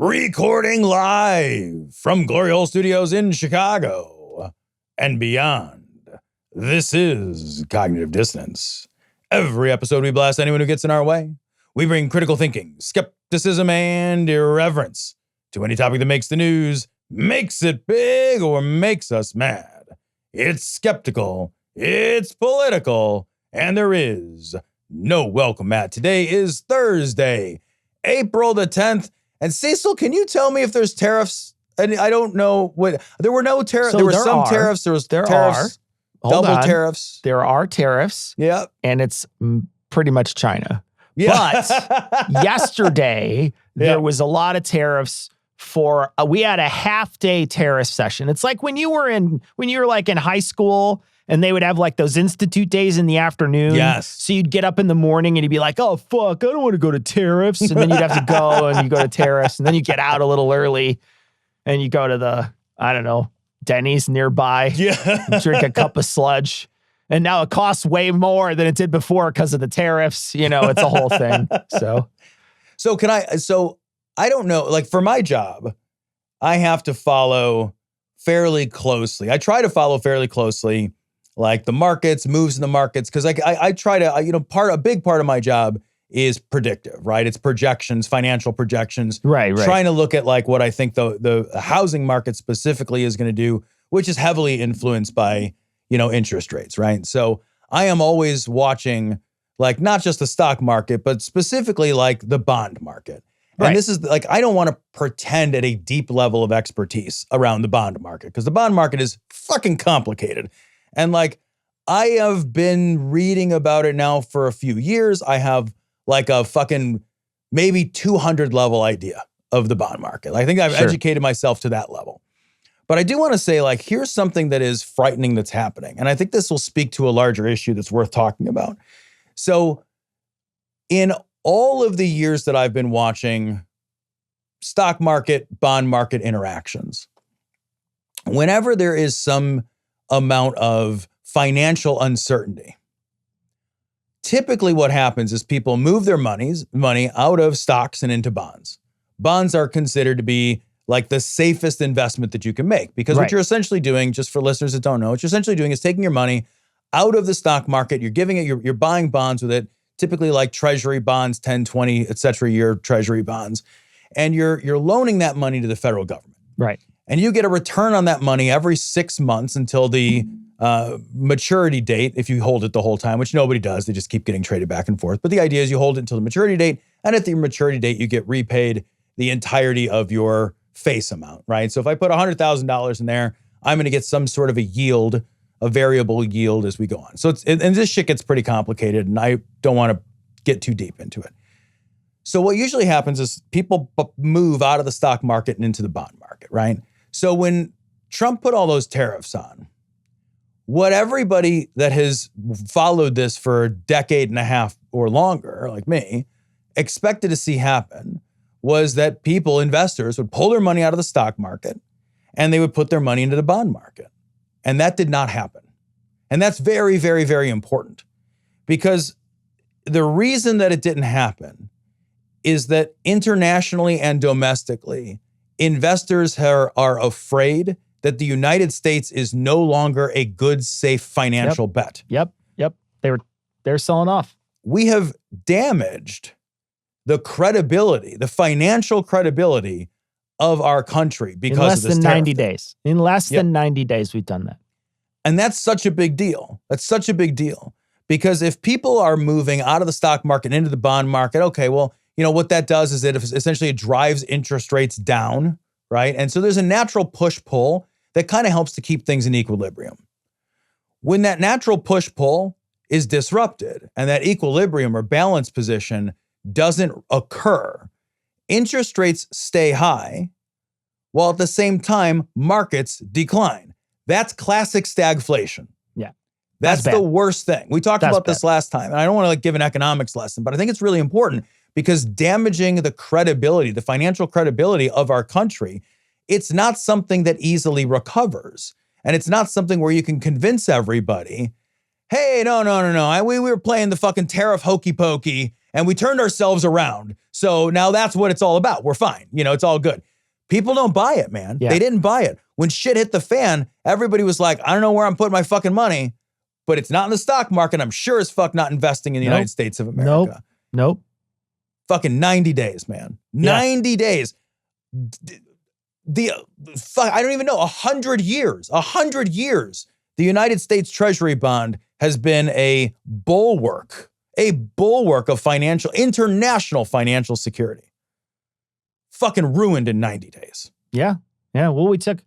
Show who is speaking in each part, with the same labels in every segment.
Speaker 1: Recording live from Glory Hole Studios in Chicago and beyond. This is Cognitive Dissonance. Every episode we blast anyone who gets in our way. We bring critical thinking, skepticism, and irreverence to any topic that makes the news, makes it big, or makes us mad. It's skeptical, it's political, and there is no welcome mat. Today is Thursday, April the 10th. And Cecil, can you tell me if there's tariffs? And I don't know what, there were no tariffs.
Speaker 2: So
Speaker 1: there were some tariffs. There tariffs, double tariffs.
Speaker 2: There are tariffs.
Speaker 1: Yeah.
Speaker 2: And it's pretty much China.
Speaker 1: Yeah.
Speaker 2: But yesterday, there was a lot of tariffs for, we had a half-day tariff session. It's like when you were like in high school and they would have like those institute days in the afternoon.
Speaker 1: Yes.
Speaker 2: So you'd get up in the morning and you'd be like, oh, fuck, I don't want to go to tariffs. And then you'd have to go and you go to tariffs. And then you get out a little early and you go to the, I don't know, Denny's nearby.
Speaker 1: Yeah.
Speaker 2: Drink a cup of sludge. And now it costs way more than it did before because of the tariffs. You know, it's a whole thing. So I don't know, like for my job, I have to follow fairly closely. I try to follow fairly closely, like the markets, moves in the markets, because I try to, a big part of my job is predictive, right? It's projections, financial projections. Right.
Speaker 1: Trying to look at like what I think the housing market specifically is going to do, which is heavily influenced by, interest rates, right? So I am always watching like not just the stock market, but specifically like the bond market. And
Speaker 2: Right.
Speaker 1: this is like, I don't want to pretend at a deep level of expertise around the bond market because the bond market is fucking complicated. And like, I have been reading about it now for a few years. I have like a fucking maybe 200 level idea of the bond market. I think I've educated myself to that level. But I do want to say like, here's something that is frightening that's happening. And I think this will speak to a larger issue that's worth talking about. So in all of the years that I've been watching stock market, bond market interactions, whenever there is some amount of financial uncertainty, typically what happens is people move their money out of stocks and into bonds. Bonds are considered to be like the safest investment that you can make because what you're essentially doing, just for listeners that don't know, what you're essentially doing is taking your money out of the stock market, you're giving it, you're buying bonds with it, typically like treasury bonds, 10, 20, et cetera, year treasury bonds. And you're loaning that money to the federal government.
Speaker 2: Right.
Speaker 1: And you get a return on that money every 6 months until the maturity date, if you hold it the whole time, which nobody does. They just keep getting traded back and forth. But the idea is you hold it until the maturity date. And at the maturity date, you get repaid the entirety of your face amount, right? So if I put $100,000 in there, I'm going to get some sort of a yield, a variable yield as we go on. So and this shit gets pretty complicated and I don't want to get too deep into it. So what usually happens is people move out of the stock market and into the bond market, right? So when Trump put all those tariffs on, what everybody that has followed this for a decade and a half or longer, like me, expected to see happen was that people, investors, would pull their money out of the stock market and they would put their money into the bond market. And that did not happen. And that's very, very, very important because the reason that it didn't happen is that internationally and domestically, investors are afraid that the United States is no longer a good, safe financial bet.
Speaker 2: Yep. They're selling off.
Speaker 1: We have damaged the credibility, the financial credibility of our country because of this
Speaker 2: in less than 90
Speaker 1: thing.
Speaker 2: days. In less than 90 days, we've done that.
Speaker 1: And that's such a big deal. That's such a big deal. Because if people are moving out of the stock market into the bond market, okay, well, what that does is it essentially drives interest rates down, right? And so there's a natural push-pull that kind of helps to keep things in equilibrium. When that natural push-pull is disrupted and that equilibrium or balance position doesn't occur, interest rates stay high, while at the same time, markets decline. That's classic stagflation.
Speaker 2: Yeah.
Speaker 1: That's the worst thing. We talked about this last time, and I don't want to give an economics lesson, but I think it's really important because damaging the credibility, the financial credibility of our country, it's not something that easily recovers. And it's not something where you can convince everybody, hey, no. We were playing the fucking tariff hokey pokey and we turned ourselves around. So now that's what it's all about. We're fine. It's all good. People don't buy it, man.
Speaker 2: Yeah.
Speaker 1: They didn't buy it. When shit hit the fan, everybody was like, I don't know where I'm putting my fucking money, but it's not in the stock market. I'm sure as fuck not investing in the United States of America.
Speaker 2: Nope.
Speaker 1: Fucking 90 days, man. 90 days. I don't even know, 100 years. 100 years. The United States Treasury bond has been a bulwark of international financial security. Fucking ruined in 90 days.
Speaker 2: Yeah. Well, we took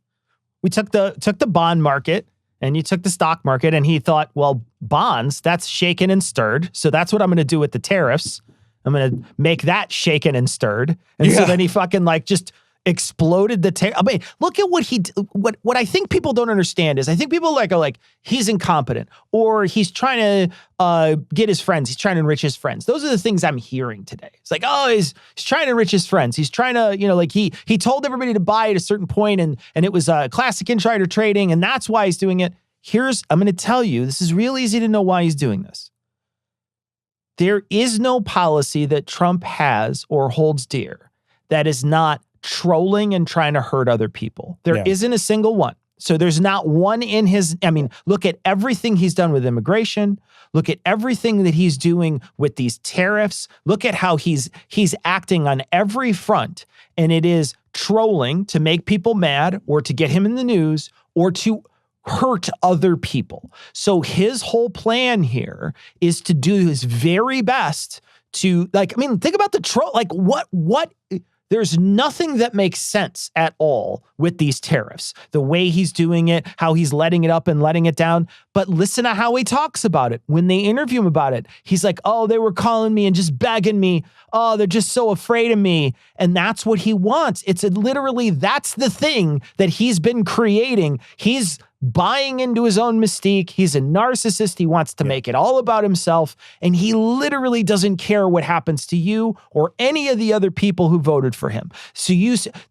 Speaker 2: the bond market and you took the stock market, and he thought, well, bonds, that's shaken and stirred. So that's what I'm going to do with the tariffs. I'm going to make that shaken and stirred. And so then he fucking just exploded the tariff. I mean, look at what I think people don't understand is I think people are like, he's incompetent, or he's trying to get his friends. He's trying to enrich his friends. Those are the things I'm hearing today. It's like, oh, he's trying to enrich his friends. He's trying to, he told everybody to buy at a certain point, and it was classic insider trading, and that's why he's doing it. I'm going to tell you, this is real easy to know why he's doing this. There is no policy that Trump has or holds dear that is not trolling and trying to hurt other people. There isn't a single one. So there's not one look at everything he's done with immigration. Look at everything that he's doing with these tariffs. Look at how he's acting on every front. And it is trolling to make people mad, or to get him in the news, or to hurt other people. So his whole plan here is to do his very best to think about the troll. What there's nothing that makes sense at all with these tariffs. The way he's doing it, how he's letting it up and letting it down. But listen to how he talks about it. When they interview him about it, he's like, oh, they were calling me and just begging me. Oh, they're just so afraid of me. And that's what he wants. It's literally, that's the thing that he's been creating. He's buying into his own mystique. He's a narcissist. He wants to make it all about himself. And he literally doesn't care what happens to you or any of the other people who voted for him. So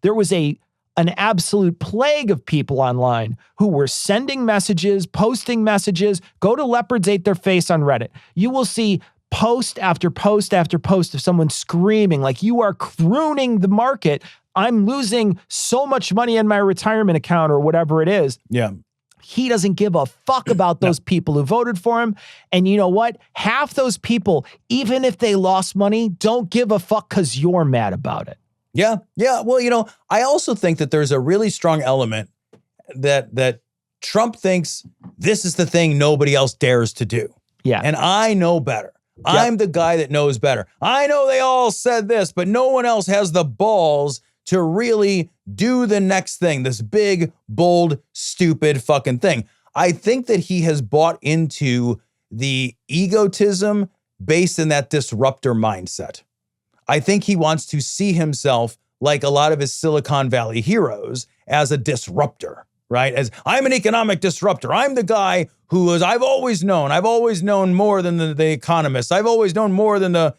Speaker 2: there was an absolute plague of people online who were sending messages, posting messages. Go to Leopards Ate Their Face on Reddit. You will see post after post after post of someone screaming like, you are crooning the market. I'm losing so much money in my retirement account, or whatever it is.
Speaker 1: Yeah.
Speaker 2: He doesn't give a fuck about those people who voted for him. And you know what? Half those people, even if they lost money, don't give a fuck because you're mad about it.
Speaker 1: Yeah. Well, I also think that there's a really strong element that Trump thinks this is the thing nobody else dares to do.
Speaker 2: Yeah.
Speaker 1: And I know better. Yep. I'm the guy that knows better. I know they all said this, but no one else has the balls to really do the next thing, this big, bold, stupid fucking thing. I think that he has bought into the egotism based in that disruptor mindset. I think he wants to see himself, like a lot of his Silicon Valley heroes, as a disruptor, right? As I'm an economic disruptor. I'm the guy I've always known more than the economists. I've always known more than the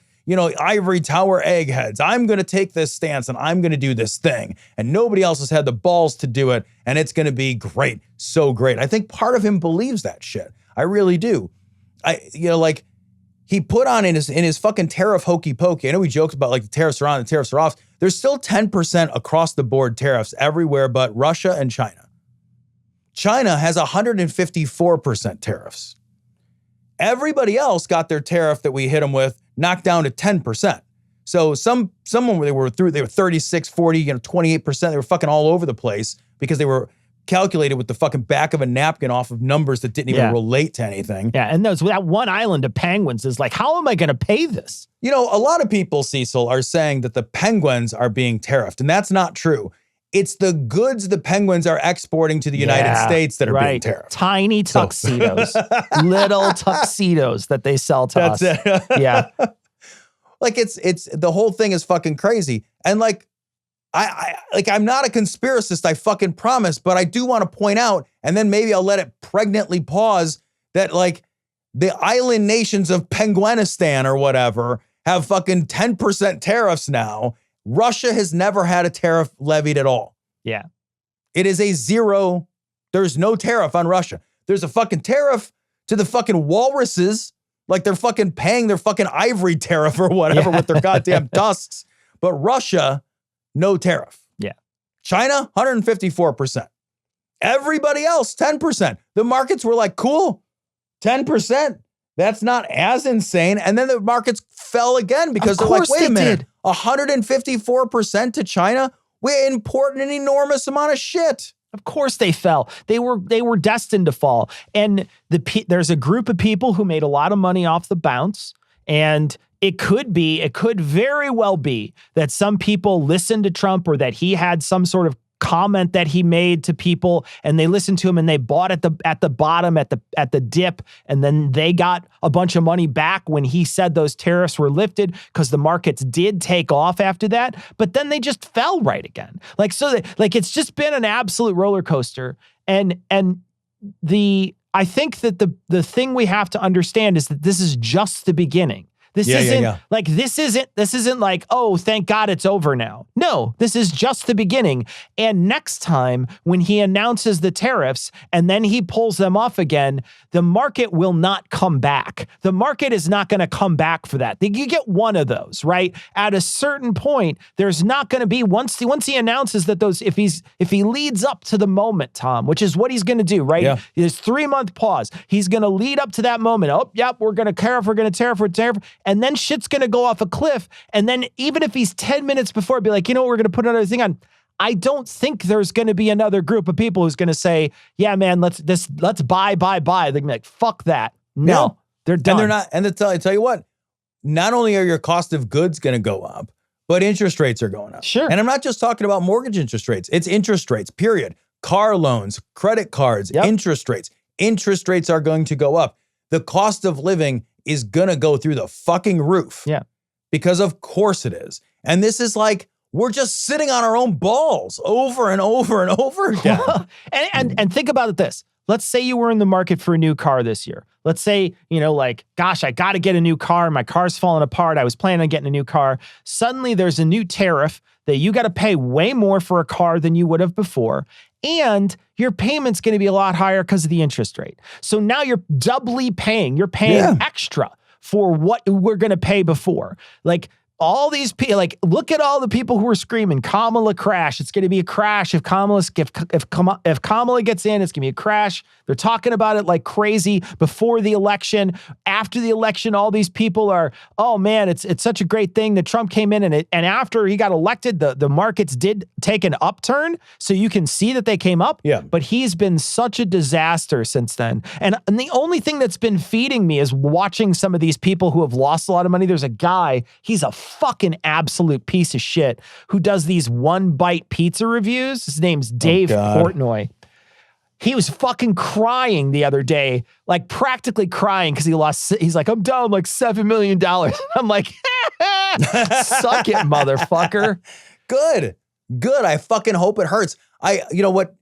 Speaker 1: ivory tower eggheads. I'm going to take this stance and I'm going to do this thing. And nobody else has had the balls to do it. And it's going to be great. So great. I think part of him believes that shit. I really do. He put on in his fucking tariff hokey pokey. I know he jokes about the tariffs are on, the tariffs are off. There's still 10% across the board tariffs everywhere but Russia and China. China has 154% tariffs. Everybody else got their tariff that we hit them with knocked down to 10%. So someone they were 36, 40, 28%. They were fucking all over the place because they were calculated with the fucking back of a napkin off of numbers that didn't even relate to anything.
Speaker 2: Yeah, and that one island of penguins is like, how am I going to pay this?
Speaker 1: A lot of people, Cecil, are saying that the penguins are being tariffed, and that's not true. It's the goods the penguins are exporting to the United States that are being tariffed.
Speaker 2: Tiny tuxedos. Little tuxedos that they sell to us.
Speaker 1: That's it.
Speaker 2: Yeah.
Speaker 1: It's the whole thing is fucking crazy. And I'm not a conspiracist, I fucking promise, but I do want to point out, and then maybe I'll let it pregnantly pause, that the island nations of Penguinistan or whatever have fucking 10% tariffs now. Russia has never had a tariff levied at all.
Speaker 2: Yeah.
Speaker 1: It is a zero. There's no tariff on Russia. There's a fucking tariff to the fucking walruses Like they're fucking paying their fucking ivory tariff or whatever with their goddamn tusks. But Russia, no tariff.
Speaker 2: Yeah.
Speaker 1: China, 154%. Everybody else, 10%. The markets were like, cool, 10%. That's not as insane. And then the markets fell again because they're like, wait a minute, 154% to China? We import an enormous amount of shit.
Speaker 2: Of course they fell. They were destined to fall. And there's a group of people who made a lot of money off the bounce. And it could very well be that some people listened to Trump or that he had some sort of comment that he made to people and they listened to him and they bought at the bottom at the dip, and then they got a bunch of money back when he said those tariffs were lifted because the markets did take off after that, but then they just fell right again. It's just been an absolute roller coaster. And I think that the thing we have to understand is that this is just the beginning. This isn't like, oh, thank God it's over now. No, this is just the beginning. And next time when he announces the tariffs and then he pulls them off again, the market will not come back. The market is not going to come back for that. You get one of those, right? At a certain point, there's not going to be once he announces that those, if he leads up to the moment, Tom, which is what he's going to do, right?
Speaker 1: Yeah.
Speaker 2: There's 3-month pause. He's going to lead up to that moment. Oh, yep, we're going to tariff. And then shit's going to go off a cliff. And then even if he's 10 minutes before, be like, you know what, we're going to put another thing on. I don't think there's going to be another group of people who's going to say, yeah, man, let's buy. They're going to be like, fuck that. No, they're done.
Speaker 1: And they're not. And I tell you what, not only are your cost of goods going to go up, but interest rates are going up.
Speaker 2: Sure.
Speaker 1: And I'm not just talking about mortgage interest rates. It's interest rates, period. Car loans, credit cards, interest rates. Interest rates are going to go up. The cost of living is going to go through the fucking roof.
Speaker 2: Yeah.
Speaker 1: Because of course it is. And this is like, we're just sitting on our own balls over and over and over again.
Speaker 2: and think about this. Let's say you were in the market for a new car this year. Let's say, gosh, I got to get a new car. My car's falling apart. I was planning on getting a new car. Suddenly there's a new tariff that you got to pay way more for a car than you would have before. And your payment's going to be a lot higher because of the interest rate. So now you're doubly paying. You're paying extra for what we're going to pay before. Like all these people, look at all the people who are screaming, Kamala crash. It's going to be a crash if Kamala gets in. It's going to be a crash. They're talking about it like crazy before the election. After the election, all these people are, oh man, it's such a great thing that Trump came in and after he got elected, the markets did take an upturn. So you can see that they came up.
Speaker 1: Yeah.
Speaker 2: But he's been such a disaster since then. And the only thing that's been feeding me is watching some of these people who have lost a lot of money. There's a guy, he's a fucking absolute piece of shit who does these one bite pizza reviews. His name's Dave Portnoy. He was fucking crying the other day, like practically crying because he's like, I'm down like $7 million. I'm like, suck it, motherfucker.
Speaker 1: Good. I fucking hope it hurts. You know what?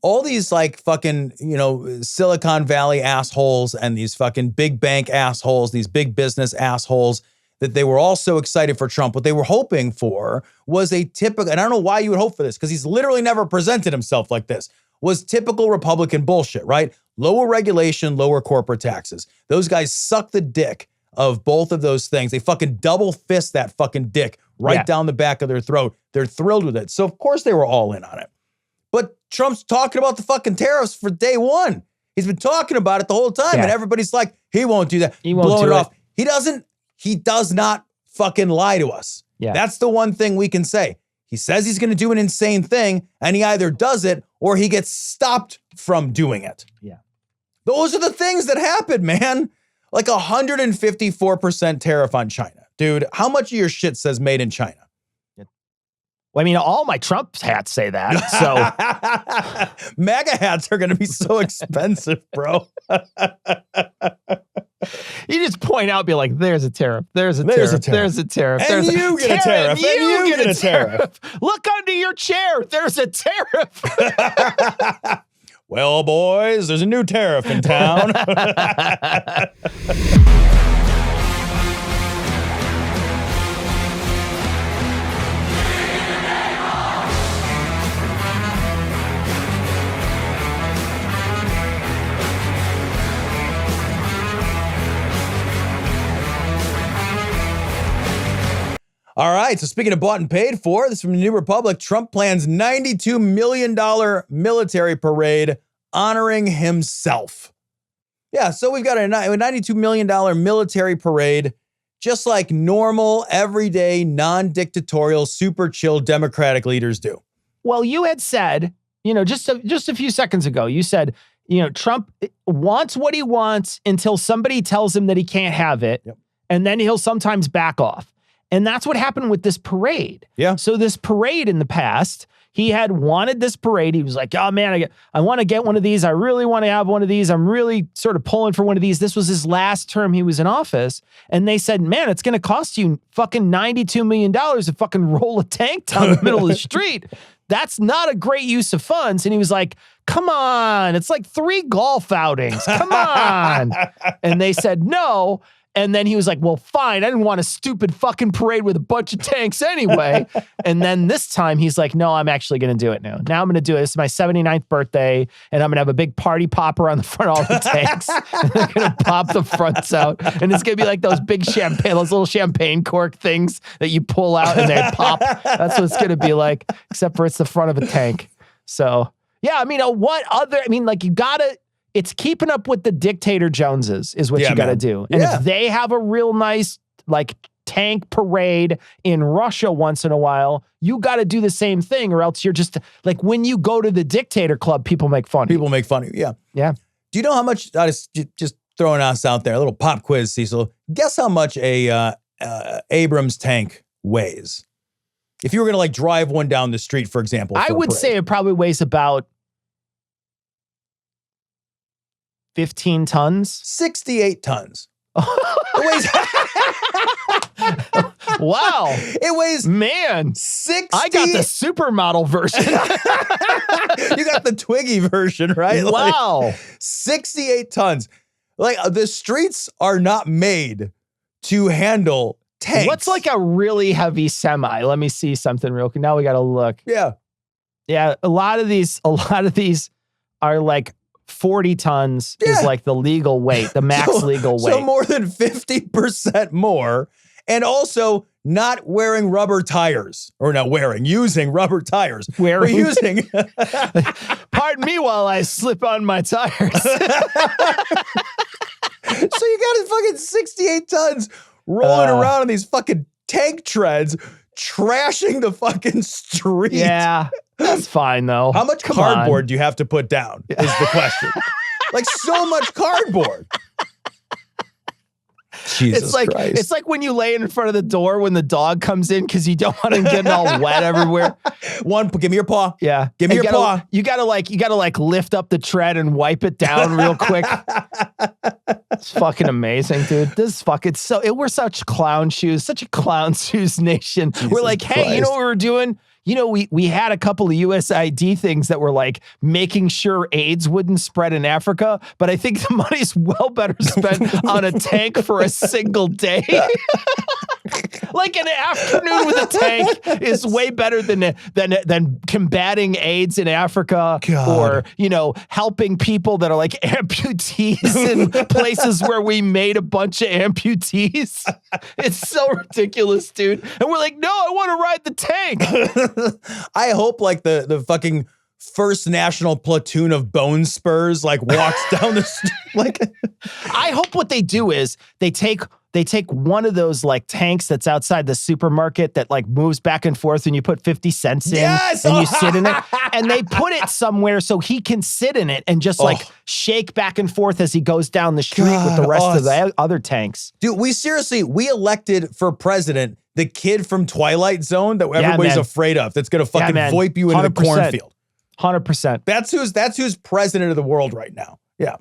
Speaker 1: All these like fucking, Silicon Valley assholes and these fucking big bank assholes, these big business assholes, that they were all so excited for Trump. What they were hoping for was a typical, and I don't know why you would hope for this, because he's literally never presented himself like this, was typical Republican bullshit, right? Lower regulation, lower corporate taxes. Those guys suck the dick of both of those things. They fucking double fist that fucking dick right down the back of their throat. They're thrilled with it. So of course they were all in on it. But Trump's talking about the fucking tariffs for day one. He's been talking about it the whole time, and everybody's like, he won't do that.
Speaker 2: He won't do it off.
Speaker 1: He does not fucking lie to us.
Speaker 2: Yeah.
Speaker 1: That's the one thing we can say. He says he's going to do an insane thing, and he either does it or he gets stopped from doing it.
Speaker 2: Yeah.
Speaker 1: Those are the things that happen, man. Like 154% tariff on China. Dude, how much of your shit says made in China?
Speaker 2: Well, I mean, all my Trump hats say that, so.
Speaker 1: MAGA hats are going to be so expensive, bro.
Speaker 2: You just point out, be like, there's a tariff. There's a tariff. There's a tariff.
Speaker 1: And you get a tariff. And you get a tariff.
Speaker 2: Look under your chair. There's a tariff.
Speaker 1: Well, boys, there's a new tariff in town. All right, so speaking of bought and paid for, this is from the New Republic. Trump plans $92 million military parade honoring himself. Yeah, so we've got a $92 million military parade, just like normal, everyday, non-dictatorial, super chill Democratic leaders do.
Speaker 3: Well, you had said, just a few seconds ago, you said, Trump wants what he wants until somebody tells him that he can't have it, and then he'll sometimes back off. And that's what happened with this parade.
Speaker 1: Yeah.
Speaker 3: So this parade in the past, he had wanted this parade. He was like, oh man, I want to get one of these. I really want to have one of these. I'm really sort of pulling for one of these. This was his last term he was in office. And they said, man, it's going to cost you fucking $92 million to fucking roll a tank down the middle of the street. That's not a great use of funds. And he was like, come on, it's like 3 golf outings. Come on. And they said, no. And then he was like, well, fine. I didn't want a stupid fucking parade with a bunch of tanks anyway. And then this time he's like, no, I'm actually going to do it now. Now I'm going to do it. This is my 79th birthday. And I'm going to have a big party popper on the front of all the tanks. And they're going to pop the fronts out. And it's going to be like those big champagne, those little champagne cork things that you pull out and they pop. That's what it's going to be like, except for it's the front of a tank. So, yeah, I mean, you got to, it's keeping up with the dictator Joneses is what you got to do. And if they have a real nice, tank parade in Russia once in a while, you got to do the same thing, or else you're just like, when you go to the dictator club, people make fun of you.
Speaker 1: People make fun of you, yeah.
Speaker 3: Yeah.
Speaker 1: Do you know how much, just throwing us out there, a little pop quiz, Cecil, guess how much a Abrams tank weighs? If you were going to drive one down the street, for example.
Speaker 3: I would say it probably weighs about 15 tons?
Speaker 1: 68 tons.
Speaker 3: Wow.
Speaker 1: It weighs,
Speaker 3: man,
Speaker 1: 60.
Speaker 3: I got the supermodel version.
Speaker 1: You got the Twiggy version, right?
Speaker 3: Wow.
Speaker 1: 68 tons. The streets are not made to handle tanks.
Speaker 3: What's a really heavy semi? Let me see something real quick. Now we got to look.
Speaker 1: Yeah.
Speaker 3: Yeah. A lot of these are 40 tons is the legal weight, the max legal weight.
Speaker 1: So more than 50% more. And also not wearing rubber tires. Or not wearing, using rubber tires.
Speaker 3: Wearing.
Speaker 1: Using.
Speaker 3: Pardon me while I slip on my tires.
Speaker 1: So you got fucking 68 tons rolling around on these fucking tank treads, trashing the fucking street.
Speaker 3: Yeah, that's fine though.
Speaker 1: How much cardboard do you have to put down is the question. So much cardboard. Jesus Christ.
Speaker 3: It's like when you lay in front of the door when the dog comes in because you don't want him getting all wet everywhere.
Speaker 1: Give me your paw.
Speaker 3: Yeah.
Speaker 1: Give me your paw.
Speaker 3: You gotta lift up the tread and wipe it down real quick. It's fucking amazing, dude. We're such clown shoes, such a clown shoes nation.
Speaker 1: Jesus
Speaker 3: We're like, hey,
Speaker 1: Christ.
Speaker 3: you know what we're doing? We had a couple of USAID things that were making sure AIDS wouldn't spread in Africa, but I think the money's well better spent on a tank for a single day. An afternoon with a tank is way better than combating AIDS in Africa. God. Or, helping people that are amputees in places where we made a bunch of amputees. It's so ridiculous, dude. And we're like, no, I want to ride the tank.
Speaker 1: I hope the fucking first national platoon of bone spurs walks down the street.
Speaker 3: I hope what they do is they take one of those tanks that's outside the supermarket that moves back and forth and you put 50 cents in and you sit in it and they put it somewhere so he can sit in it and just shake back and forth as he goes down the street with the rest of the other tanks.
Speaker 1: Dude, we elected for president the kid from Twilight Zone that everybody's afraid of that's going to fucking VoIP you into the cornfield.
Speaker 3: 100%.
Speaker 1: That's who's president of the world right now. Yeah.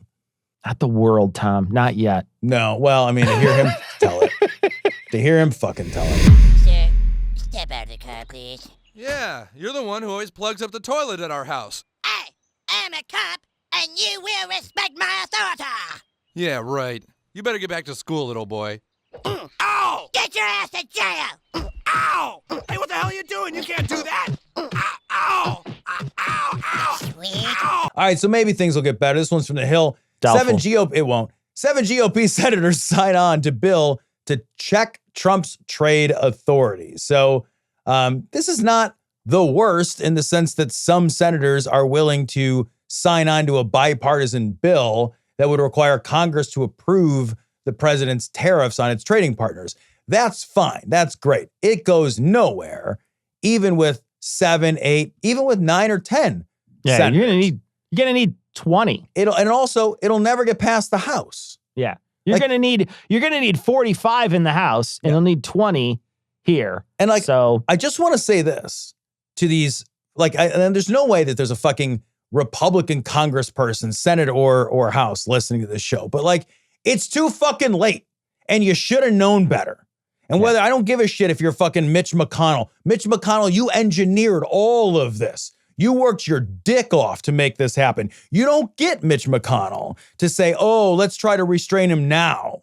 Speaker 3: Not the world, Tom. Not yet.
Speaker 1: No. Well, I mean, to hear him tell it. To hear him fucking tell it.
Speaker 4: Sir, step out of the car, please.
Speaker 5: Yeah, you're the one who always plugs up the toilet at our house.
Speaker 4: I am a cop, and you will respect my authority.
Speaker 5: Yeah, right. You better get back to school, little boy.
Speaker 4: Ow! Get your ass to jail!
Speaker 5: Ow! Hey, what the hell are you doing? You can't do that! Ow! Ow! Ow! Ow!
Speaker 4: Sweet.
Speaker 5: Ow!
Speaker 1: All right, so maybe things will get better. This one's from the Hill.
Speaker 3: Doubtful.
Speaker 1: It won't. 7 GOP senators sign on to bill to check
Speaker 2: Trump's trade authority. So this is not the worst in the sense that some senators are willing to sign on to a bipartisan bill that would require Congress to approve the president's tariffs on its trading partners. That's fine. That's great. It goes nowhere, even with 7, 8, even with 9 or 10.
Speaker 3: Yeah,
Speaker 2: senators.
Speaker 3: you're gonna need 20.
Speaker 2: It'll never get past the House.
Speaker 3: Yeah. You're gonna need 45 in the House, and you'll need 20 here.
Speaker 2: And
Speaker 3: so
Speaker 2: I just want to say this to these, and there's no way that there's a fucking Republican congressperson, Senate or House listening to this show, but it's too fucking late and you should have known better. And whether I don't give a shit if you're fucking Mitch McConnell. Mitch McConnell, you engineered all of this. You worked your dick off to make this happen. You don't get Mitch McConnell to say, oh, let's try to restrain him now.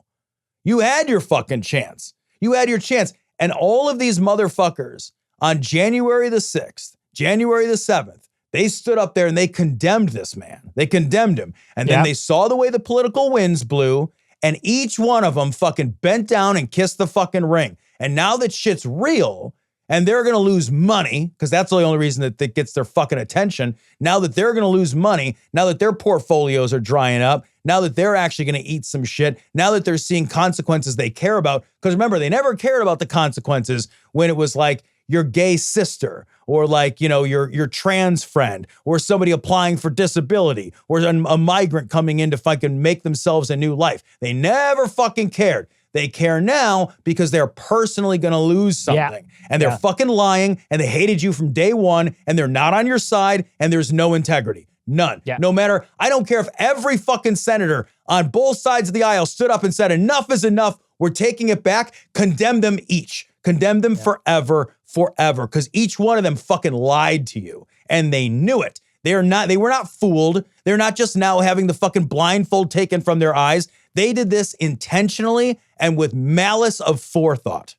Speaker 2: You had your fucking chance. You had your chance. And all of these motherfuckers on January the 6th, January the 7th, they stood up there and they condemned this man. They condemned him. And then they saw the way the political winds blew, and each one of them fucking bent down and kissed the fucking ring. And now that shit's real, and they're going to lose money, because that's the only reason that gets their fucking attention. Now that they're going to lose money, now that their portfolios are drying up, now that they're actually going to eat some shit, now that they're seeing consequences they care about. Because remember, they never cared about the consequences when it was like your gay sister, or your trans friend, or somebody applying for disability, or a migrant coming in to fucking make themselves a new life. They never fucking cared. They care now because they're personally going to lose something. And they're fucking lying, and they hated you from day one, and they're not on your side, and there's no integrity. None. Yeah. No matter, I don't care if every fucking senator on both sides of the aisle stood up and said, enough is enough, we're taking it back. Condemn them each. Condemn them forever. Because each one of them fucking lied to you, and they knew it. They were not fooled. They're not just now having the fucking blindfold taken from their eyes. They did this intentionally and with malice of forethought.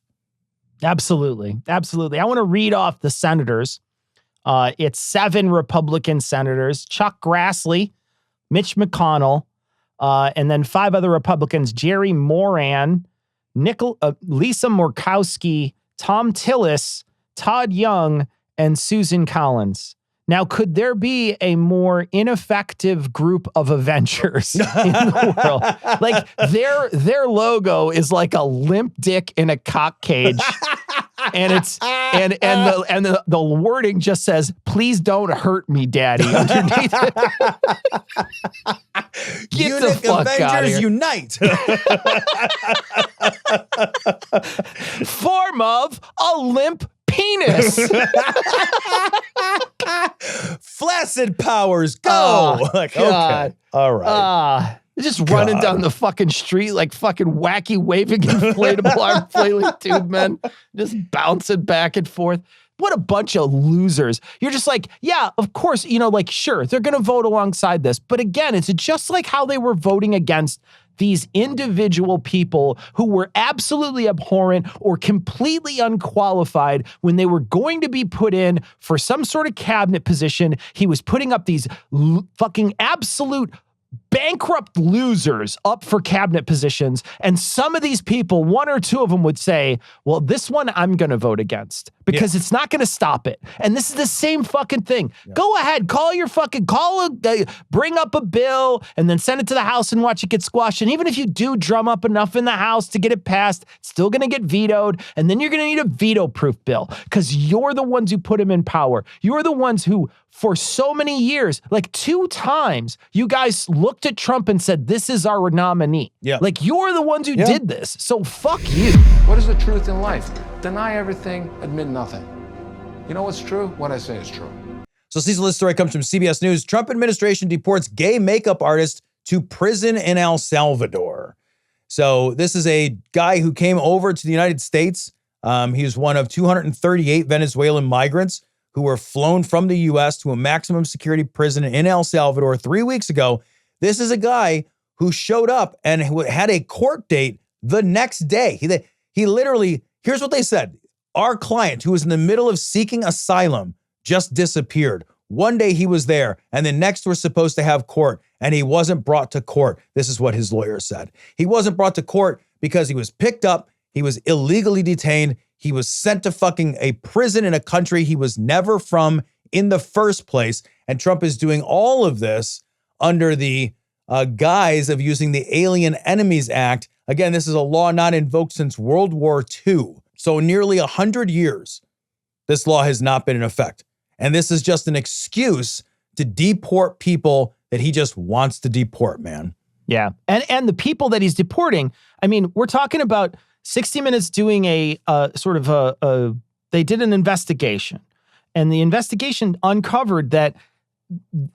Speaker 3: Absolutely. Absolutely. I want to read off the senators. It's 7 Republican senators: Chuck Grassley, Mitch McConnell, and then 5 other Republicans: Jerry Moran, Lisa Murkowski, Tom Tillis, Todd Young, and Susan Collins. Now, could there be a more ineffective group of Avengers in the world? Their logo is like a limp dick in a cock cage. And it's the wording just says, "Please don't hurt me, Daddy," underneath it. Get the fuck out of here.
Speaker 2: Unite.
Speaker 3: Form of a limp penis.
Speaker 2: Flaccid powers, go.
Speaker 3: Oh,
Speaker 2: okay. All right.
Speaker 3: Just running down the fucking street like fucking wacky waving inflatable arm flailing tube men, just bouncing back and forth. What a bunch of losers. You're just like, yeah, of course, sure, they're going to vote alongside this. But again, it's just like how they were voting against these individual people who were absolutely abhorrent or completely unqualified when they were going to be put in for some sort of cabinet position. He was putting up these fucking absolute bankrupt losers up for cabinet positions. And some of these people, 1 or 2 of them would say, well, this one I'm going to vote against because it's not going to stop it. And this is the same fucking thing. Yeah. Go ahead, bring up a bill and then send it to the House and watch it get squashed. And even if you do drum up enough in the House to get it passed, it's still going to get vetoed. And then you're going to need a veto-proof bill because you're the ones who put him in power. You're the ones who, for so many years, like 2 times, you guys looked at Trump and said, this is our nominee. Yeah. Like, you're the ones who did this. So fuck you.
Speaker 6: What is the truth in life? Deny everything, admit nothing. You know what's true? What I say is true.
Speaker 2: So Cecil, this story comes from CBS News. Trump administration deports gay makeup artist to prison in El Salvador. So this is a guy who came over to the United States. He was one of 238 Venezuelan migrants who were flown from the U.S. to a maximum security prison in El Salvador 3 weeks ago. This is a guy who showed up and had a court date the next day. He literally, here's what they said. Our client, who was in the middle of seeking asylum, just disappeared. One day he was there, and the next we're supposed to have court, and he wasn't brought to court. This is what his lawyer said. He wasn't brought to court because he was picked up. He was illegally detained. He was sent to fucking a prison in a country he was never from in the first place. And Trump is doing all of this under the guise of using the Alien Enemies Act. Again, this is a law not invoked since World War II. So nearly 100 years, this law has not been in effect. And this is just an excuse to deport people that he just wants to deport, man.
Speaker 3: Yeah. And the people that he's deporting, I mean, we're talking about 60 Minutes doing they did an investigation. And the investigation uncovered that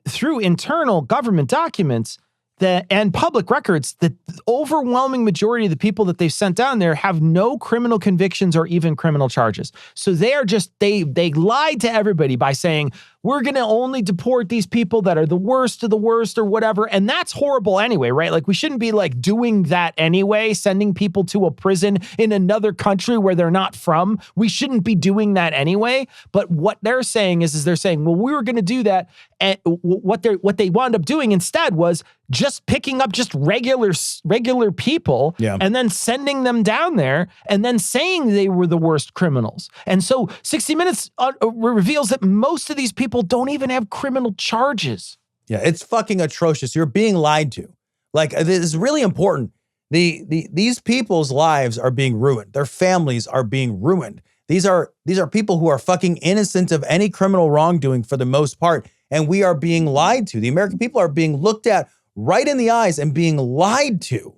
Speaker 3: through internal government documents and public records, the overwhelming majority of the people that they've sent down there have no criminal convictions or even criminal charges. So they are just, they lied to everybody by saying, we're going to only deport these people that are the worst of the worst or whatever. And that's horrible anyway, right? Like we shouldn't be like doing that anyway, sending people to a prison in another country where they're not from. We shouldn't be doing that anyway. But what they're saying is they're saying, well, we were going to do that. And what they wound up doing instead was just picking up just regular people and then sending them down there and then saying they were the worst criminals. And so 60 Minutes reveals that most of these people don't even have criminal charges.
Speaker 2: Yeah, it's fucking atrocious. You're being lied to. Like, this is really important. These people's lives are being ruined. Their families are being ruined. These are people who are fucking innocent of any criminal wrongdoing for the most part, and we are being lied to. The American people are being looked at right in the eyes and being lied to.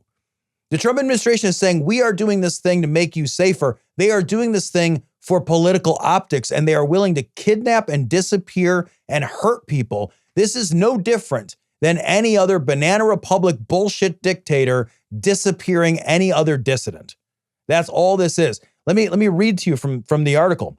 Speaker 2: The Trump administration is saying, we are doing this thing to make you safer. They are doing this thing for political optics, and they are willing to kidnap and disappear and hurt people. This is no different than any other banana republic bullshit dictator disappearing any other dissident. That's all this is. Let me read to you from the article.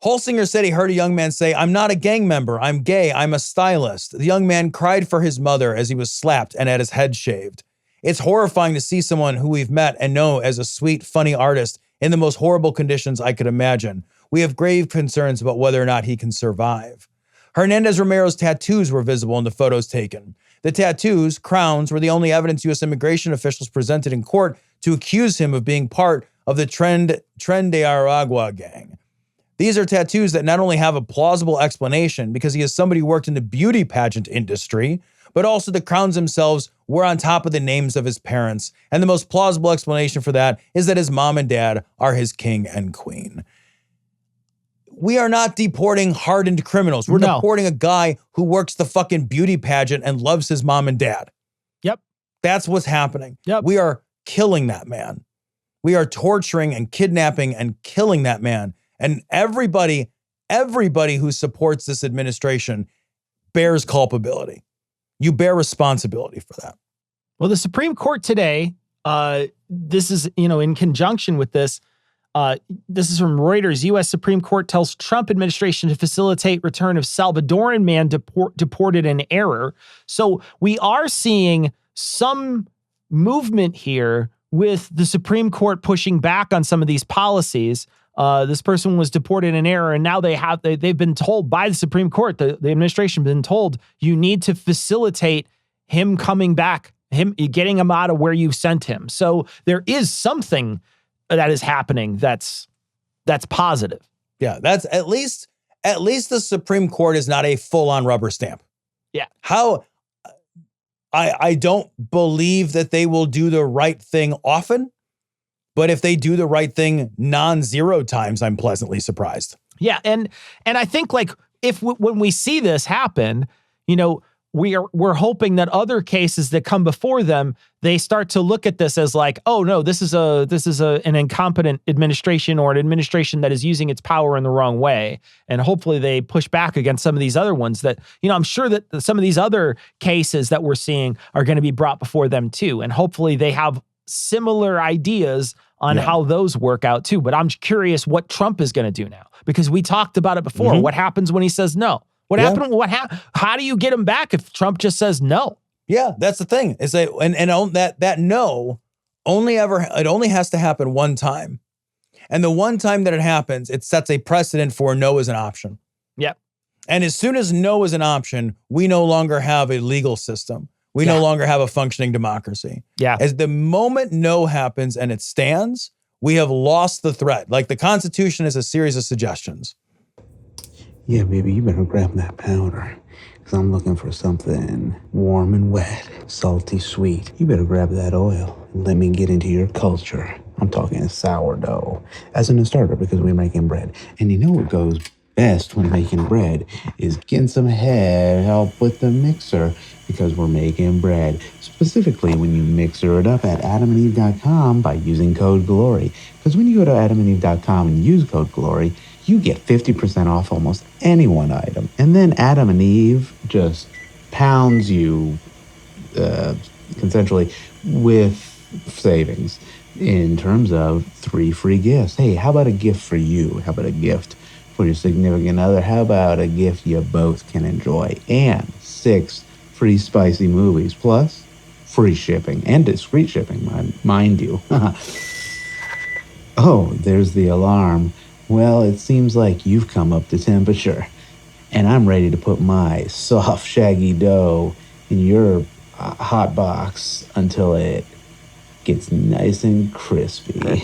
Speaker 2: Holsinger said he heard a young man say, "I'm not a gang member. I'm gay. I'm a stylist." The young man cried for his mother as he was slapped and had his head shaved. It's horrifying to see someone who we've met and know as a sweet, funny artist in the most horrible conditions I could imagine. We have grave concerns about whether or not he can survive. Hernandez Romero's tattoos were visible in the photos taken. The tattoos, crowns, were the only evidence U.S. immigration officials presented in court to accuse him of being part of the Tren de Aragua gang. These are tattoos that not only have a plausible explanation because he is somebody who worked in the beauty pageant industry, but also the crowns themselves were on top of the names of his parents. And the most plausible explanation for that is that his mom and dad are his king and queen. We are not deporting hardened criminals. We're deporting a guy who works the fucking beauty pageant and loves his mom and dad.
Speaker 3: Yep.
Speaker 2: That's what's happening.
Speaker 3: Yep.
Speaker 2: We are killing that man. We are torturing and kidnapping and killing that man. And everybody who supports this administration bears culpability. You bear responsibility for that.
Speaker 3: Well, the Supreme Court today, this is, in conjunction with this, this is from Reuters. U.S. Supreme Court tells Trump administration to facilitate return of Salvadoran man deported in error. So we are seeing some movement here with the Supreme Court pushing back on some of these policies. This person was deported in error, and now they've been told by the Supreme Court, the administration been told, you need to facilitate him coming back, him getting him out of where you sent him. So there is something that is happening that's positive.
Speaker 2: Yeah, that's at least the Supreme Court is not a full-on rubber stamp.
Speaker 3: Yeah.
Speaker 2: I don't believe that they will do the right thing often. But if they do the right thing non-zero times, I'm pleasantly surprised.
Speaker 3: Yeah, and I think like when we see this happen, we're hoping that other cases that come before them, they start to look at this as like, oh no, this is an incompetent administration or an administration that is using its power in the wrong way, and hopefully they push back against some of these other ones that I'm sure that some of these other cases that we're seeing are going to be brought before them too, and hopefully they have similar ideas on how those work out too. But I'm curious what Trump is going to do now, because we talked about it before. Mm-hmm. What happens when he says no? How do you get him back if Trump just says no?
Speaker 2: Yeah, that's the thing. Is that no only has to happen one time. And the one time that it happens, it sets a precedent for no as an option.
Speaker 3: Yep.
Speaker 2: And as soon as no is an option, we no longer have a legal system. we no longer have a functioning democracy.
Speaker 3: Yeah.
Speaker 2: As the moment no happens and it stands, we have lost the threat. Like the Constitution is a series of suggestions.
Speaker 7: Yeah, baby, you better grab that powder. Because I'm looking for something warm and wet, salty sweet. You better grab that oil and let me get into your culture. I'm talking sourdough. As in a starter, because we're making bread. And you know what goes best when making bread is getting some help with the mixer, because we're making bread. Specifically, when you mixer it up at adamandeve.com by using code GLORY. Because when you go to adamandeve.com and use code GLORY, you get 50% off almost any one item. And then Adam and Eve just pounds you consensually with savings in terms of 3 free gifts. Hey, how about a gift for you? How about a gift for your significant other? How about a gift you both can enjoy? And 6 free spicy movies, plus free shipping and discreet shipping, mind you. Oh, there's the alarm. Well, it seems like you've come up to temperature, and I'm ready to put my soft, shaggy dough in your hot box until it gets nice and crispy.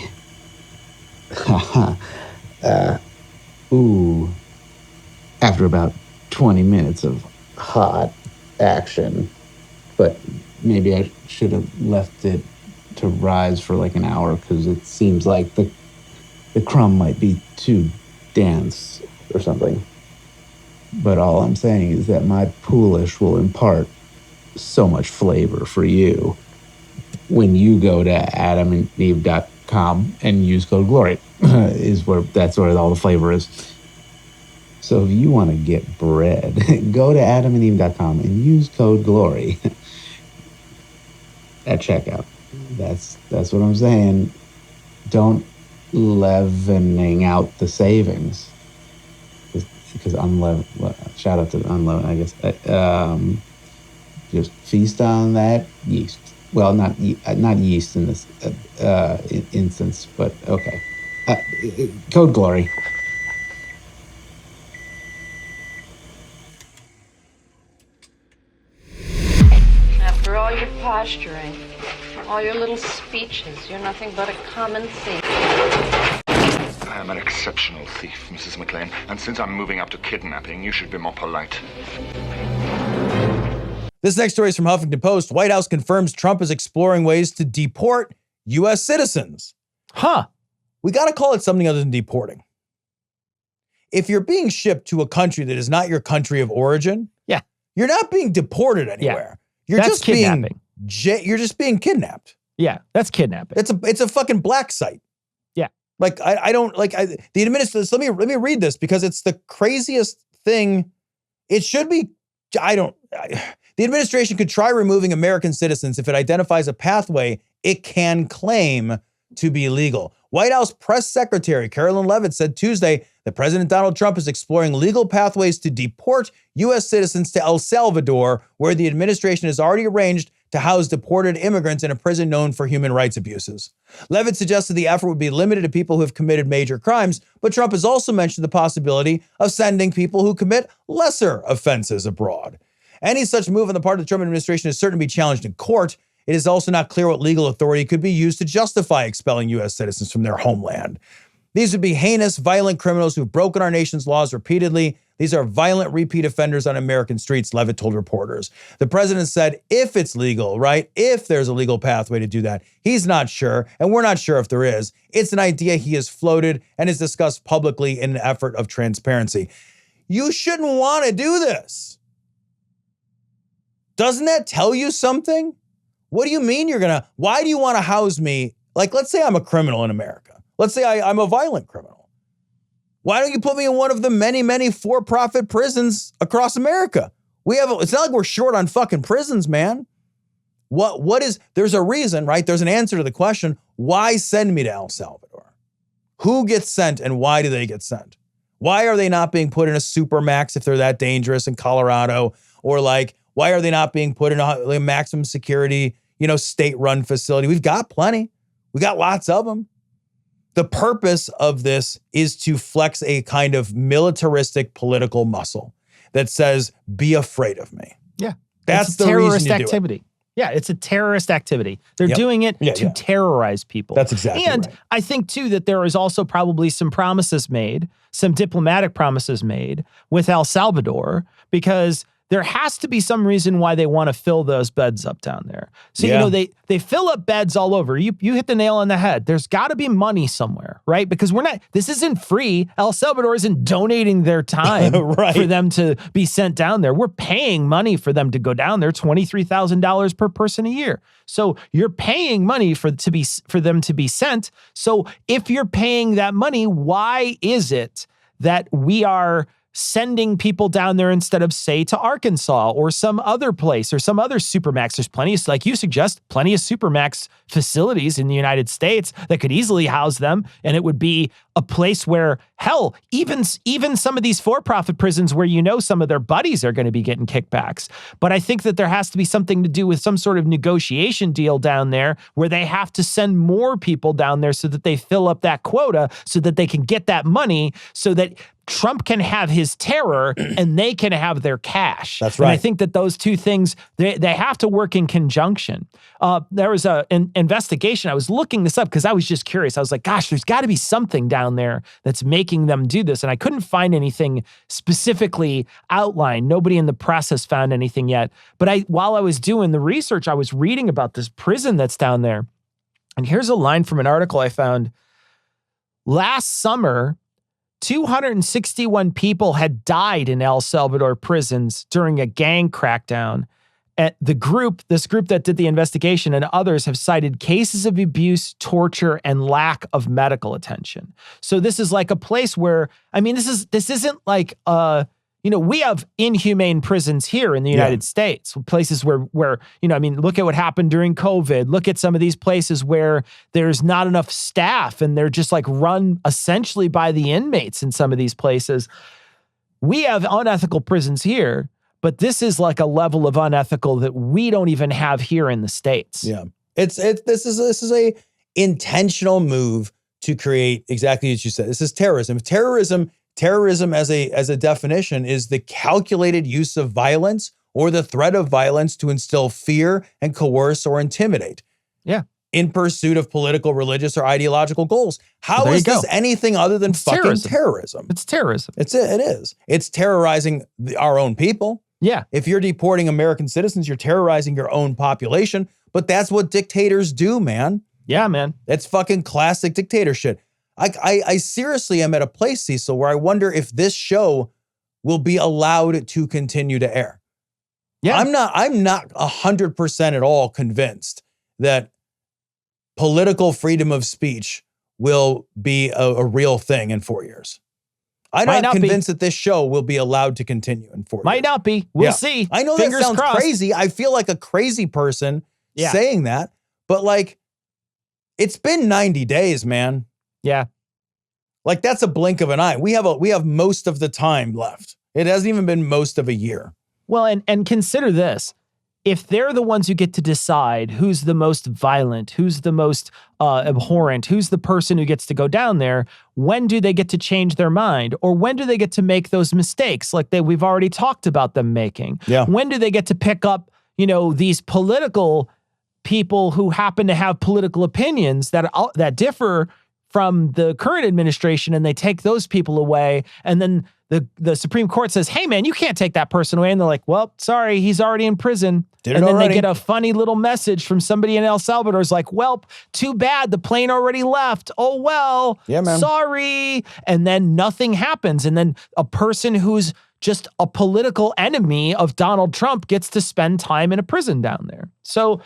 Speaker 7: Ooh. After about 20 minutes of hot action. But maybe I should have left it to rise for like an hour, because it seems like the crumb might be too dense or something. But all I'm saying is that my poolish will impart so much flavor for you when you go to adamandeve.com and use code GLORY. That's where all the flavor is. So if you want to get bread, go to adamandeve.com and use code GLORY at checkout. That's what I'm saying. Don't leavening out the savings, because shout out to the unleaven, I guess. Just feast on that yeast. Well, not yeast in this instance, but okay. Code GLORY.
Speaker 8: After all your posturing, all your little speeches, you're nothing but a common thief.
Speaker 9: I am an exceptional thief, Mrs. McLean, and since I'm moving up to kidnapping, you should be more polite.
Speaker 2: This next story is from Huffington Post. White House confirms Trump is exploring ways to deport U.S. citizens.
Speaker 3: Huh.
Speaker 2: We got to call it something other than deporting. If you're being shipped to a country that is not your country of origin, you're not being deported anywhere. You're
Speaker 3: That's
Speaker 2: just
Speaker 3: kidnapping.
Speaker 2: You're just being kidnapped.
Speaker 3: Yeah, that's kidnapping.
Speaker 2: It's a fucking black site.
Speaker 3: Yeah.
Speaker 2: Like I don't like the administration. Let me read this, because it's the craziest thing. It should be. The administration could try removing American citizens if it identifies a pathway it can claim to be legal. White House Press Secretary Carolyn Leavitt said Tuesday that President Donald Trump is exploring legal pathways to deport U.S. citizens to El Salvador, where the administration has already arranged to house deported immigrants in a prison known for human rights abuses. Leavitt suggested the effort would be limited to people who have committed major crimes, but Trump has also mentioned the possibility of sending people who commit lesser offenses abroad. Any such move on the part of the Trump administration is certain to be challenged in court. It is also not clear what legal authority could be used to justify expelling U.S. citizens from their homeland. These would be heinous, violent criminals who've broken our nation's laws repeatedly. These are violent repeat offenders on American streets, Leavitt told reporters. The president said if it's legal, right, if there's a legal pathway to do that, he's not sure, and we're not sure if there is. It's an idea he has floated and has discussed publicly in an effort of transparency. You shouldn't want to do this. Doesn't that tell you something? What do you mean why do you want to house me? Like, let's say I'm a criminal in America. Let's say I'm a violent criminal. Why don't you put me in one of the many, many for-profit prisons across America? It's not like we're short on fucking prisons, man. There's a reason, right? There's an answer to the question, why send me to El Salvador? Who gets sent and why do they get sent? Why are they not being put in a supermax if they're that dangerous in Colorado? Or why are they not being put in a maximum security, state-run facility? We've got plenty. We got lots of them. The purpose of this is to flex a kind of militaristic political muscle that says, be afraid of me.
Speaker 3: Yeah.
Speaker 2: That's
Speaker 3: it's
Speaker 2: the
Speaker 3: terrorist
Speaker 2: reason you
Speaker 3: activity.
Speaker 2: do it.
Speaker 3: Yeah, it's a terrorist activity. They're
Speaker 2: Yep.
Speaker 3: doing it
Speaker 2: Yeah,
Speaker 3: to
Speaker 2: yeah.
Speaker 3: terrorize people.
Speaker 2: That's exactly
Speaker 3: And
Speaker 2: right.
Speaker 3: I think, too, that there is also probably some promises made, some diplomatic promises made with El Salvador, because there has to be some reason why they want to fill those beds up down there. So,
Speaker 2: Yeah.
Speaker 3: they fill up beds all over. You hit the nail on the head. There's got to be money somewhere, right? Because this isn't free. El Salvador isn't donating their time
Speaker 2: Right.
Speaker 3: for them to be sent down there. We're paying money for them to go down there, $23,000 per person a year. So you're paying money for them to be sent. So if you're paying that money, why is it that we are sending people down there instead of, say, to Arkansas or some other place or some other Supermax? There's plenty of, like you suggest, plenty of Supermax facilities in the United States that could easily house them. And it would be a place where, hell, even some of these for-profit prisons where some of their buddies are going to be getting kickbacks. But I think that there has to be something to do with some sort of negotiation deal down there where they have to send more people down there so that they fill up that quota so that they can get that money so that Trump can have his terror and they can have their cash.
Speaker 2: That's
Speaker 3: And
Speaker 2: right.
Speaker 3: I think that those two things, they have to work in conjunction. There was an investigation. I was looking this up because I was just curious. I was like, gosh, there's got to be something down there that's making them do this. And I couldn't find anything specifically outlined. Nobody in the press has found anything yet. But while I was doing the research, I was reading about this prison that's down there. And here's a line from an article I found. Last summer, 261 people had died in El Salvador prisons during a gang crackdown. At this group that did the investigation and others have cited cases of abuse, torture, and lack of medical attention. So this is like a place where, this isn't like, we have inhumane prisons here in the United States, places where, look at what happened during COVID. Look at some of these places where there's not enough staff and they're just like run essentially by the inmates in some of these places. We have unethical prisons here, but this is like a level of unethical that we don't even have here in the States.
Speaker 2: Yeah. This is a intentional move to create exactly as you said. This is terrorism. Terrorism as a definition is the calculated use of violence or the threat of violence to instill fear and coerce or intimidate.
Speaker 3: Yeah.
Speaker 2: In pursuit of political, religious, or ideological goals. How is this anything other than fucking terrorism?
Speaker 3: It's terrorism.
Speaker 2: It is. It's terrorizing our own people.
Speaker 3: Yeah.
Speaker 2: If you're deporting American citizens, you're terrorizing your own population. But that's what dictators do, man.
Speaker 3: Yeah, man.
Speaker 2: That's fucking classic dictator shit. I seriously am at a place, Cecil, where I wonder if this show will be allowed to continue to air.
Speaker 3: Yeah.
Speaker 2: I'm not 100% at all convinced that political freedom of speech will be a real thing in 4 years. I'm not convinced that this show will be allowed to continue in 4 years.
Speaker 3: Might not be. We'll see.
Speaker 2: I know
Speaker 3: Fingers
Speaker 2: that sounds
Speaker 3: crossed.
Speaker 2: crazy. I feel like a crazy person saying that, but like, it's been 90 days, man.
Speaker 3: Yeah.
Speaker 2: Like that's a blink of an eye. We have most of the time left. It hasn't even been most of a year.
Speaker 3: Well, and consider this. If they're the ones who get to decide who's the most violent, who's the most abhorrent, who's the person who gets to go down there, when do they get to change their mind? Or when do they get to make those mistakes like we've already talked about them making?
Speaker 2: Yeah.
Speaker 3: When do they get to pick up, these political people who happen to have political opinions that differ from the current administration, and they take those people away, and then the Supreme Court says, hey, man, you can't take that person away. And they're like, well, sorry, he's already in prison. And then they get a funny little message from somebody in El Salvador. It's like, well, too bad. The plane already left. Oh, well, sorry. And then nothing happens. And then a person who's just a political enemy of Donald Trump gets to spend time in a prison down there. So,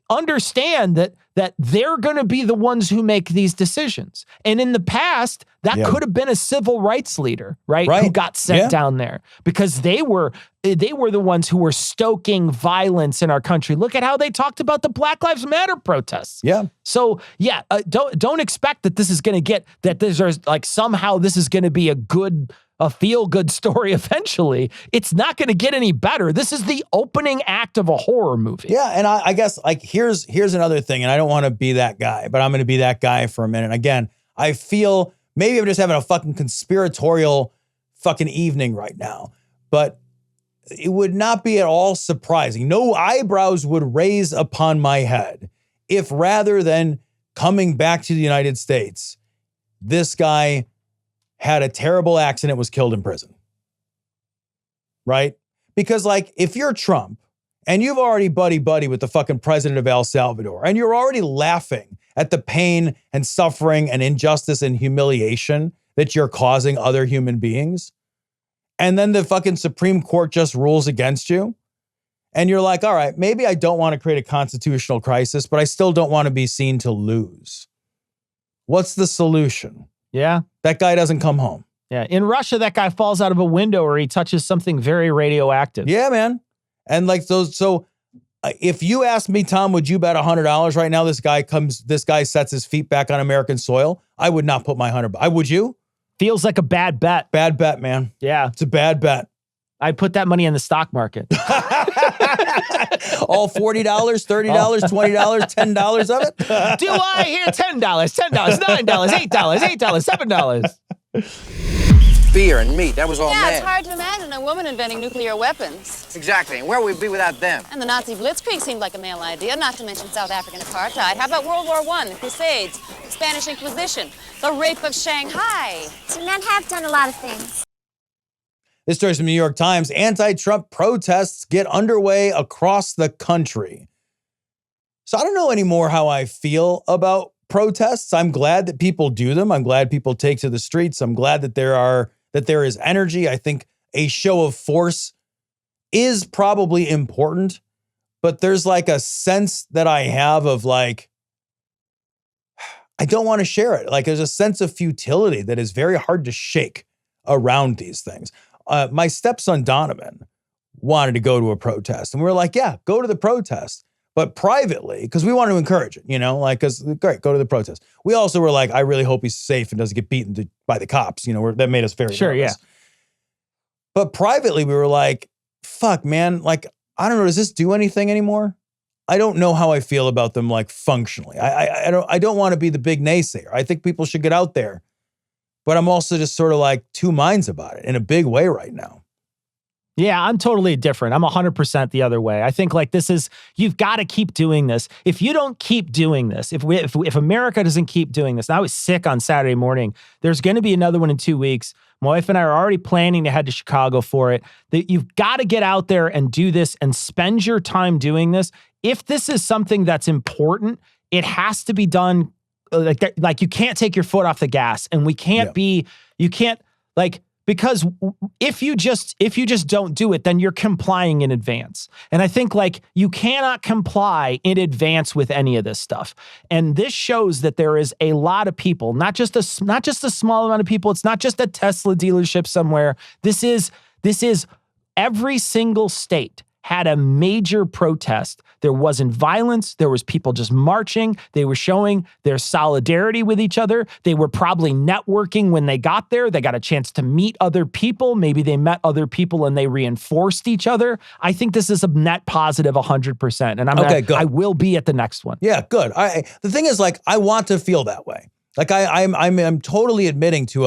Speaker 3: understand that they're going to be the ones who make these decisions. And in the past, that could have been a civil rights leader, right? Who got sent down there because they were the ones who were stoking violence in our country. Look at how they talked about the Black Lives Matter protests.
Speaker 2: Yeah.
Speaker 3: So don't expect that this is going to get that there's like somehow this is going to be a feel-good story eventually. It's not going to get any better. This is the opening act of a horror movie.
Speaker 2: Yeah, and I guess like here's another thing, and I don't want to be that guy, but I'm going to be that guy for a minute. Again, I feel maybe I'm just having a fucking conspiratorial fucking evening right now, but
Speaker 1: it would not be at all surprising. No eyebrows would raise upon my head if rather than coming back to the United States, this guy had a terrible accident, was killed in prison. Right? Because like, if you're Trump and you've already buddy-buddy with the fucking president of El Salvador and you're already laughing at the pain and suffering and injustice and humiliation that you're causing other human beings, and then the fucking Supreme Court just rules against you, and you're like, all right, maybe I don't want to create a constitutional crisis, but I still don't want to be seen to lose. What's the solution?
Speaker 3: Yeah.
Speaker 1: That guy doesn't come home.
Speaker 3: Yeah. In Russia, that guy falls out of a window or he touches something very radioactive.
Speaker 1: Yeah, man. And like those, so if you ask me, Tom, would you bet $100 right now this guy sets his feet back on American soil? I would not put my $100. Would you?
Speaker 3: Feels like a bad bet.
Speaker 1: Bad bet, man.
Speaker 3: Yeah.
Speaker 1: It's a bad bet.
Speaker 3: I'd put that money in the stock market.
Speaker 1: All $40, $30, $20, $10 of it?
Speaker 3: Do I hear $10, $10, $9, $8, $7?
Speaker 10: Beer and meat, that was all
Speaker 8: Yeah,
Speaker 10: mad.
Speaker 8: it's hard to imagine a woman inventing nuclear weapons.
Speaker 10: Exactly, and where would we be without them?
Speaker 8: And the Nazi Blitzkrieg seemed like a male idea, not to mention South African apartheid. How about World War I, the Crusades, the Spanish Inquisition, the rape of Shanghai?
Speaker 4: So men have done a lot of things.
Speaker 1: This story's from the New York Times. Anti-Trump protests get underway across the country. So I don't know anymore how I feel about protests. I'm glad that people do them. I'm glad people take to the streets. I'm glad that there is energy. I think a show of force is probably important, but there's like a sense that I have of like, I don't want to share it. Like there's a sense of futility that is very hard to shake around these things. My stepson Donovan wanted to go to a protest and we were like, yeah, go to the protest, but privately, because we want to encourage it, you know, like, because great, go to the protest. We also were like, I really hope he's safe and doesn't get beaten by the cops. You know, that made us very
Speaker 3: Sure,
Speaker 1: nervous.
Speaker 3: yeah.
Speaker 1: But privately, we were like, fuck, man, like, I don't know, does this do anything anymore? I don't know how I feel about them, like, functionally. I don't want to be the big naysayer. I think people should get out there. But I'm also just sort of like two minds about it in a big way right now.
Speaker 3: Yeah, I'm totally different. I'm 100% the other way. I think like this is, you've got to keep doing this. If you don't keep doing this, if America doesn't keep doing this, and I was sick on Saturday morning, there's going to be another one in 2 weeks. My wife and I are already planning to head to Chicago for it. That you've got to get out there and do this and spend your time doing this. If this is something that's important, it has to be done. Like you can't take your foot off the gas, and we can't because if you just don't do it, then you're complying in advance. And I think like you cannot comply in advance with any of this stuff. And this shows that there is a lot of people, not just a small amount of people. It's not just a Tesla dealership somewhere. This is every single state had a major protest. There wasn't violence. There was people just marching. They were showing their solidarity with each other. They were probably networking when they got there. They got a chance to meet other people. Maybe they met other people and they reinforced each other. I think this is a net positive 100%. And I will be at the next one.
Speaker 1: Yeah, good. The thing is, like, I want to feel that way. Like I'm totally admitting to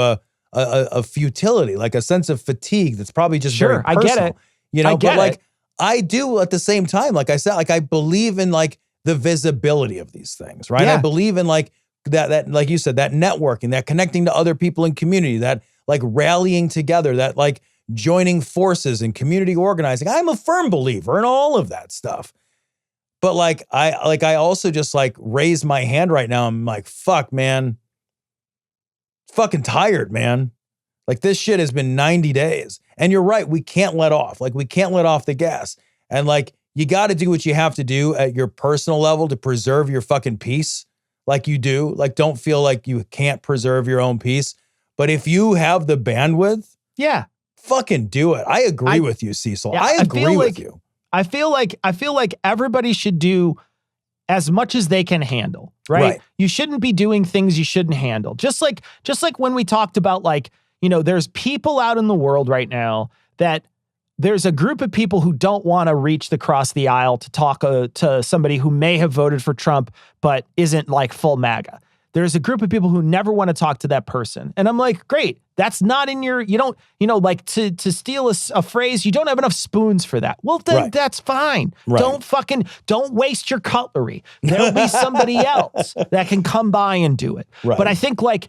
Speaker 1: a futility, like a sense of fatigue that's probably just very personal.
Speaker 3: I get it.
Speaker 1: You know,
Speaker 3: but like,
Speaker 1: I do at the same time, like I said, like I believe in like the visibility of these things, right?
Speaker 3: Yeah.
Speaker 1: I believe in like that, like you said, that networking, that connecting to other people in community, that like rallying together, that like joining forces and community organizing. I'm a firm believer in all of that stuff. But I also just like raise my hand right now. I'm like, fuck, man. Fucking tired, man. Like this shit has been 90 days. And you're right, we can't let off. Like we can't let off the gas. And like you got to do what you have to do at your personal level to preserve your fucking peace. Like you do. Like don't feel like you can't preserve your own peace. But if you have the bandwidth,
Speaker 3: yeah,
Speaker 1: fucking do it. I agree with you, Cecil.
Speaker 3: Yeah,
Speaker 1: I agree with you.
Speaker 3: I feel like everybody should do as much as they can handle, right? You shouldn't be doing things you shouldn't handle. Just like when we talked about like, you know, there's people out in the world right now that there's a group of people who don't want to reach across the aisle to talk to somebody who may have voted for Trump, but isn't like full MAGA. There's a group of people who never want to talk to that person. And I'm like, great, That's not in your, you don't, like to steal a phrase, you don't have enough spoons for that. Well, then that's fine.
Speaker 2: Right.
Speaker 3: Don't waste your cutlery. There'll be somebody else that can come by and do it.
Speaker 2: Right.
Speaker 3: But I think like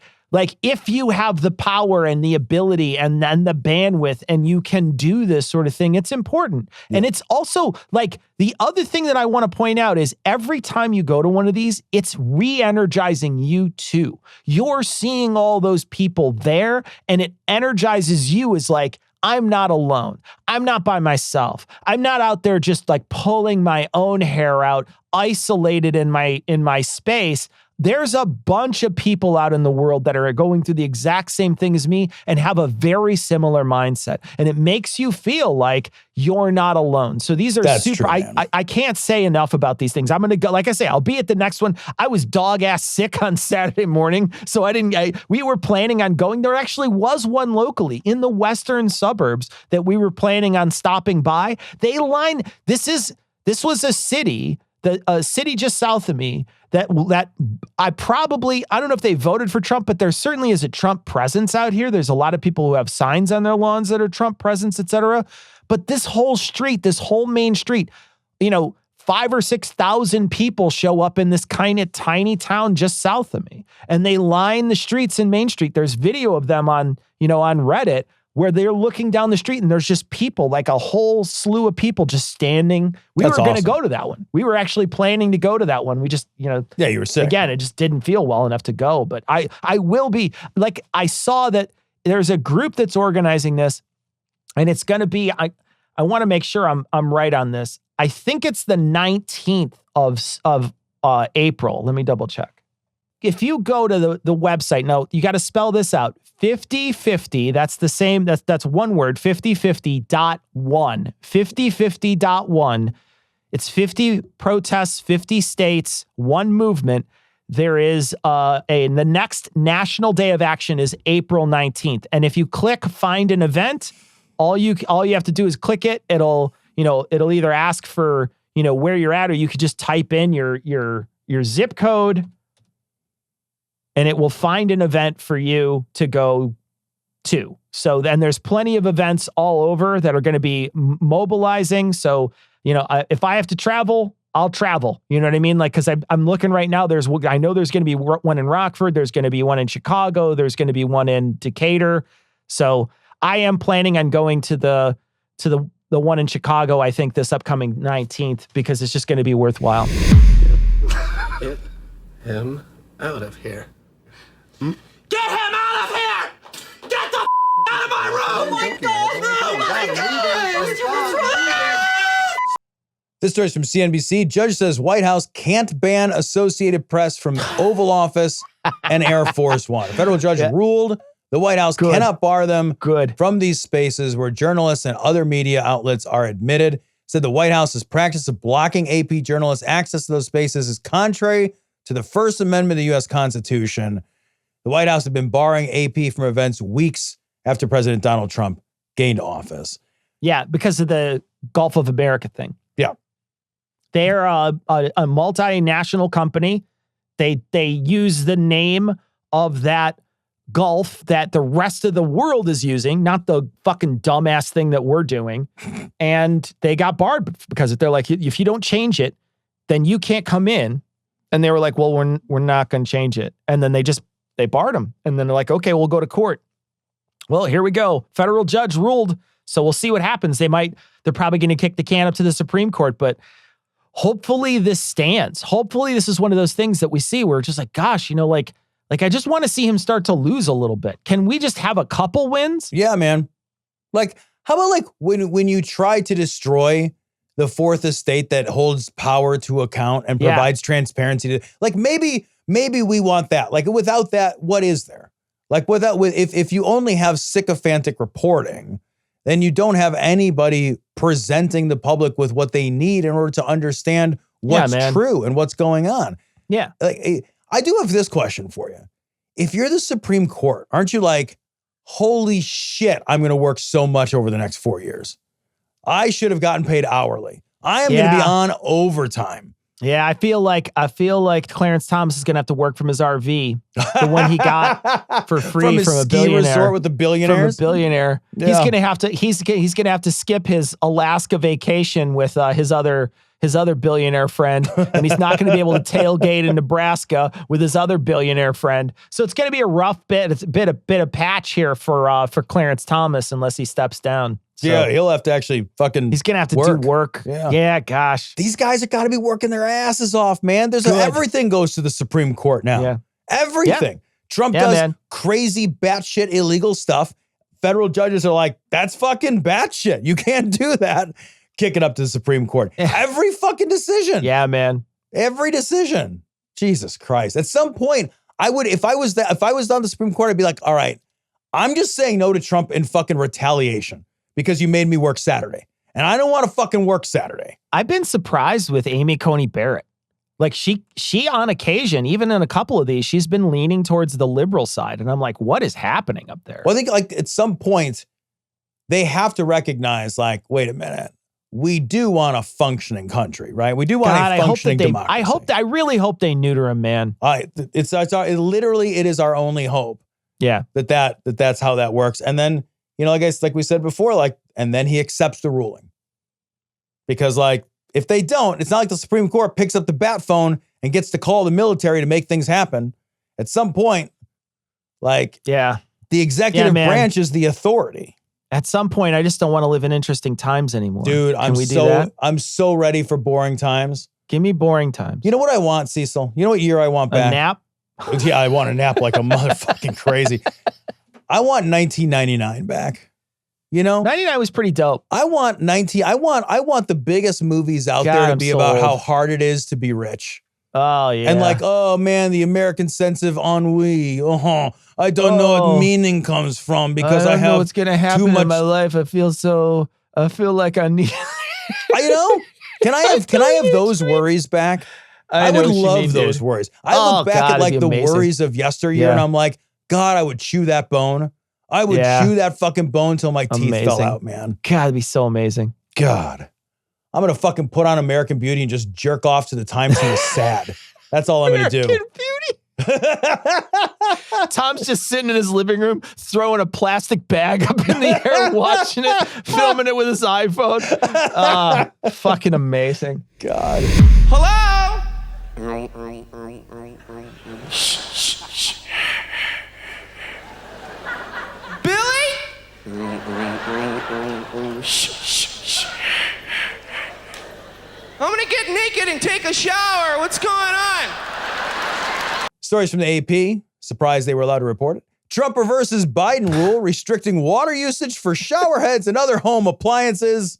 Speaker 3: if you have the power and the ability and then the bandwidth and you can do this sort of thing, it's important. Yeah. And it's also like the other thing that I want to point out is every time you go to one of these, it's re-energizing you too. You're seeing all those people there and it energizes you as like, I'm not alone. I'm not by myself. I'm not out there just like pulling my own hair out, isolated in my space. There's a bunch of people out in the world that are going through the exact same thing as me and have a very similar mindset. And it makes you feel like you're not alone. So these are super, I can't say enough about these things. I'm going to go, like I say, I'll be at the next one. I was dog ass sick on Saturday morning. So we were planning on going. There actually was one locally in the western suburbs that we were planning on stopping by. This was a city, a city just south of me that I don't know if they voted for Trump, but there certainly is a Trump presence out here. There's a lot of people who have signs on their lawns that are Trump presence, et cetera. But this whole street, this whole main street, 5,000 or 6,000 people show up in this kind of tiny town just south of me. And they line the streets in Main Street. There's video of them on Reddit where they're looking down the street and there's just people, like a whole slew of people just standing. We were going to go to that one. We were actually planning to go to that one. We just,
Speaker 2: yeah, you were sick.
Speaker 3: Again, it just didn't feel well enough to go. But I will be, like, I saw that there's a group that's organizing this and it's going to be, I want to make sure I'm right on this. I think it's the 19th of April. Let me double check. If you go to the website, now you got to spell this out. 5050, that's the same, that's one word, 5050.1. 5050.1. It's 50 protests, 50 states, one movement. There is the next National Day of Action is April 19th. And if you click find an event, all you have to do is click it. It'll either ask for, where you're at, or you could just type in your zip code. And it will find an event for you to go to. So then there's plenty of events all over that are going to be mobilizing. So, if I have to travel, I'll travel. You know what I mean? Like, because I'm looking right now, I know there's going to be one in Rockford. There's going to be one in Chicago. There's going to be one in Decatur. So I am planning on going to the one in Chicago, I think this upcoming 19th, because it's just going to be worthwhile.
Speaker 11: Get him out of here.
Speaker 5: Get him out of here! Get the out of my room! Oh my God! Oh my God!
Speaker 2: This story is from CNBC. Judge says White House can't ban Associated Press from Oval Office and Air Force One. A federal judge ruled the White House cannot bar them from these spaces where journalists and other media outlets are admitted. Said the White House's practice of blocking AP journalists' access to those spaces is contrary to the First Amendment of the U.S. Constitution. The White House had been barring AP from events weeks after President Donald Trump gained office.
Speaker 3: Yeah, because of the Gulf of America thing.
Speaker 2: Yeah.
Speaker 3: They're a multinational company. They use the name of that Gulf that the rest of the world is using, not the fucking dumbass thing that we're doing. And they got barred because they're like, if you don't change it, then you can't come in. And they were like, well, we're not going to change it. And then they barred them. And then they're like, okay, we'll go to court. Well, here we go. Federal judge ruled. So we'll see what happens. They're probably going to kick the can up to the Supreme Court, but hopefully this stands. Hopefully this is one of those things that we see where it's just like, gosh, like I just want to see him start to lose a little bit. Can we just have a couple wins?
Speaker 2: Yeah, man. Like, how about like when you try to destroy the fourth estate that holds power to account and provides transparency to, like, maybe we want that. Like, without that, what is there? Like, if you only have sycophantic reporting, then you don't have anybody presenting the public with what they need in order to understand what's true and what's going on.
Speaker 3: Yeah.
Speaker 2: Like, I do have this question for you. If you're the Supreme Court, aren't you like, holy shit, I'm going to work so much over the next 4 years. I should have gotten paid hourly. I am going to be on overtime.
Speaker 3: Yeah, I feel like Clarence Thomas is gonna have to work from his RV, the one he got for free from a billionaire.
Speaker 2: Resort with the billionaires.
Speaker 3: From a billionaire.
Speaker 2: Yeah.
Speaker 3: He's gonna have to skip his Alaska vacation with his other billionaire friend, and he's not gonna be able to tailgate in Nebraska with his other billionaire friend. So it's gonna be a rough bit. It's a bit of patch here for Clarence Thomas unless he steps down. So
Speaker 2: yeah, he'll have to actually fucking.
Speaker 3: He's gonna have to do work. Yeah, gosh.
Speaker 2: These guys have got to be working their asses off, man. Everything goes to the Supreme Court now.
Speaker 3: Yeah.
Speaker 2: Everything.
Speaker 3: Yeah.
Speaker 2: Trump does crazy batshit illegal stuff. Federal judges are like, that's fucking batshit. You can't do that. Kick it up to the Supreme Court. Every fucking decision.
Speaker 3: Yeah, man.
Speaker 2: Every decision. Jesus Christ. At some point, I would, if I was on the Supreme Court, I'd be like, all right, I'm just saying no to Trump in fucking retaliation because you made me work Saturday. And I don't want to fucking work Saturday.
Speaker 3: I've been surprised with Amy Coney Barrett. Like she on occasion, even in a couple of these, she's been leaning towards the liberal side. And I'm like, what is happening up there?
Speaker 2: Well, I think like at some point, they have to recognize like, wait a minute. We do want a functioning country, right? We do want a functioning democracy.
Speaker 3: I really hope they neuter him, man.
Speaker 2: It is our only hope.
Speaker 3: Yeah.
Speaker 2: That's how that works. And then, like we said before, and then he accepts the ruling. Because if they don't, it's not like the Supreme Court picks up the bat phone and gets to call the military to make things happen. At some point, the executive branch is the authority.
Speaker 3: At some point, I just don't want to live in interesting times anymore.
Speaker 2: Dude, I'm so ready for boring times.
Speaker 3: Give me boring times.
Speaker 2: You know what I want, Cecil? You know what year I want back?
Speaker 3: A nap?
Speaker 2: Yeah, I want a nap like a motherfucking crazy. I want 1999 back.
Speaker 3: 99 was pretty dope.
Speaker 2: I want the biggest movies out there to be about how hard it is to be rich.
Speaker 3: Oh, yeah.
Speaker 2: And oh man, the American sense of ennui. I don't know what meaning comes from because I have
Speaker 3: what's gonna happen in my life. I feel like I need.
Speaker 2: Can I have those worries back? I would love those worries. I look back at the worries of yesteryear and I'm like, God, I would chew that bone. I would chew that fucking bone till my teeth fell out, man.
Speaker 3: God, it'd be so amazing.
Speaker 2: God. I'm going to fucking put on American Beauty and just jerk off to the time she was sad. That's all I'm going to do.
Speaker 3: American Beauty. Tom's just sitting in his living room, throwing a plastic bag up in the air, watching it, filming it with his iPhone. Fucking amazing.
Speaker 2: God.
Speaker 5: Hello? Billy? I'm gonna get naked and take a shower. What's going on?
Speaker 2: Stories from the AP. Surprised they were allowed to report it. Trump reverses Biden rule restricting water usage for showerheads and other home appliances.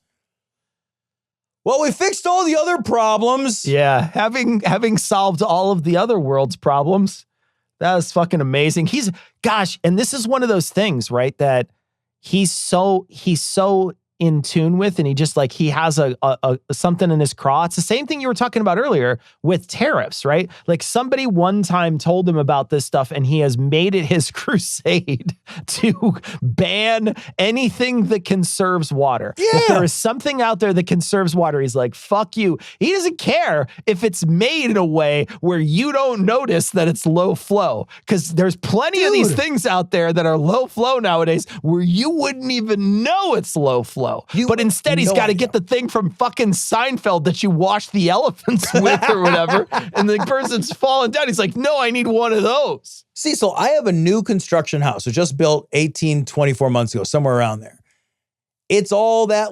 Speaker 2: Well, we fixed all the other problems.
Speaker 3: Yeah, having solved all of the other world's problems. That was fucking amazing. And this is one of those things, right? That he's so in tune with, and he has a something in his craw. It's the same thing you were talking about earlier with tariffs, right? Like somebody one time told him about this stuff and he has made it his crusade to ban anything that conserves water.
Speaker 2: Yeah.
Speaker 3: If there is something out there that conserves water, he's like, fuck you. He doesn't care if it's made in a way where you don't notice that it's low flow. Because there's plenty of these things out there that are low flow nowadays where you wouldn't even know it's low flow. But instead, he's got to get the thing from fucking Seinfeld that you wash the elephants with or whatever. And the person's falling down. He's like, no, I need one of those.
Speaker 2: Cecil, I have a new construction house. It just built 24 months ago, somewhere around there. It's all that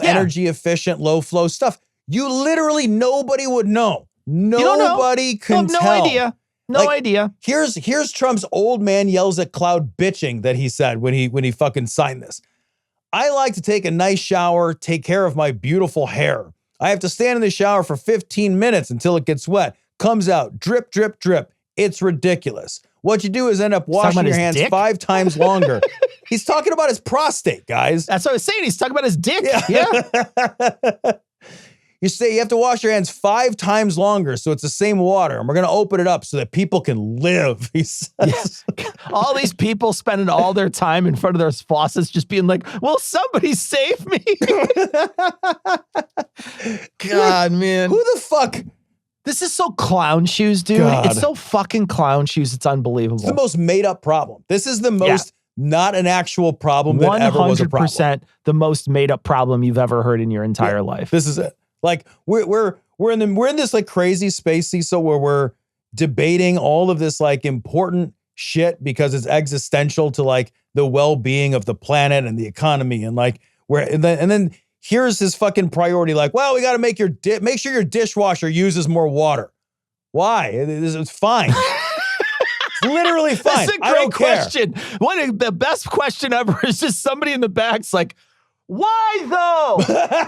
Speaker 2: energy efficient, low flow stuff. You literally, nobody would know. Nobody can tell.
Speaker 3: No idea. No idea.
Speaker 2: Here's Trump's old man yells at cloud bitching that he said when he fucking signed this. I like to take a nice shower, take care of my beautiful hair. I have to stand in the shower for 15 minutes until it gets wet. Comes out, drip, drip, drip. It's ridiculous. What you do is end up washing your hands 5 times longer. He's talking about his prostate, guys.
Speaker 3: That's what I was saying. He's talking about his dick. Yeah.
Speaker 2: You say you have to wash your hands 5 times longer, so it's the same water, and we're going to open it up so that people can live, he says.
Speaker 3: Yes. All these people spending all their time in front of their faucets just being like, will somebody save me? God, man.
Speaker 2: Who the fuck
Speaker 3: This is so clown shoes, dude.
Speaker 2: God.
Speaker 3: It's so fucking clown shoes. It's unbelievable.
Speaker 2: It's the most made up problem. This is the most not an actual problem that ever was a problem.
Speaker 3: 100% the most made up problem you've ever heard in your entire life.
Speaker 2: This is it. Like we're in this like crazy space, Cecil, where we're debating all of this like important shit because it's existential to like the well-being of the planet and the economy, and like and then here's his fucking priority, like, well, we got to make sure your dishwasher uses more water. Why? It's fine. It's literally fine.
Speaker 3: That's a great question. One of the best question ever is just somebody in the back's like, why though?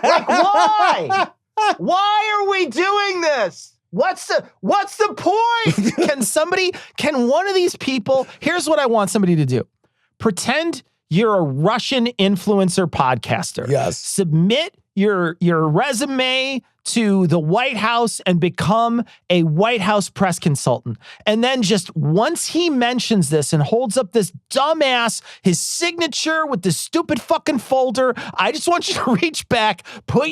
Speaker 3: Like, why? Why are we doing this? What's the point? Can one of these people, here's what I want somebody to do. Pretend you're a Russian influencer podcaster.
Speaker 2: Yes.
Speaker 3: Submit your resume to the White House and become a White House press consultant. And then just once he mentions this and holds up this dumbass, his signature with this stupid fucking folder, I just want you to reach back,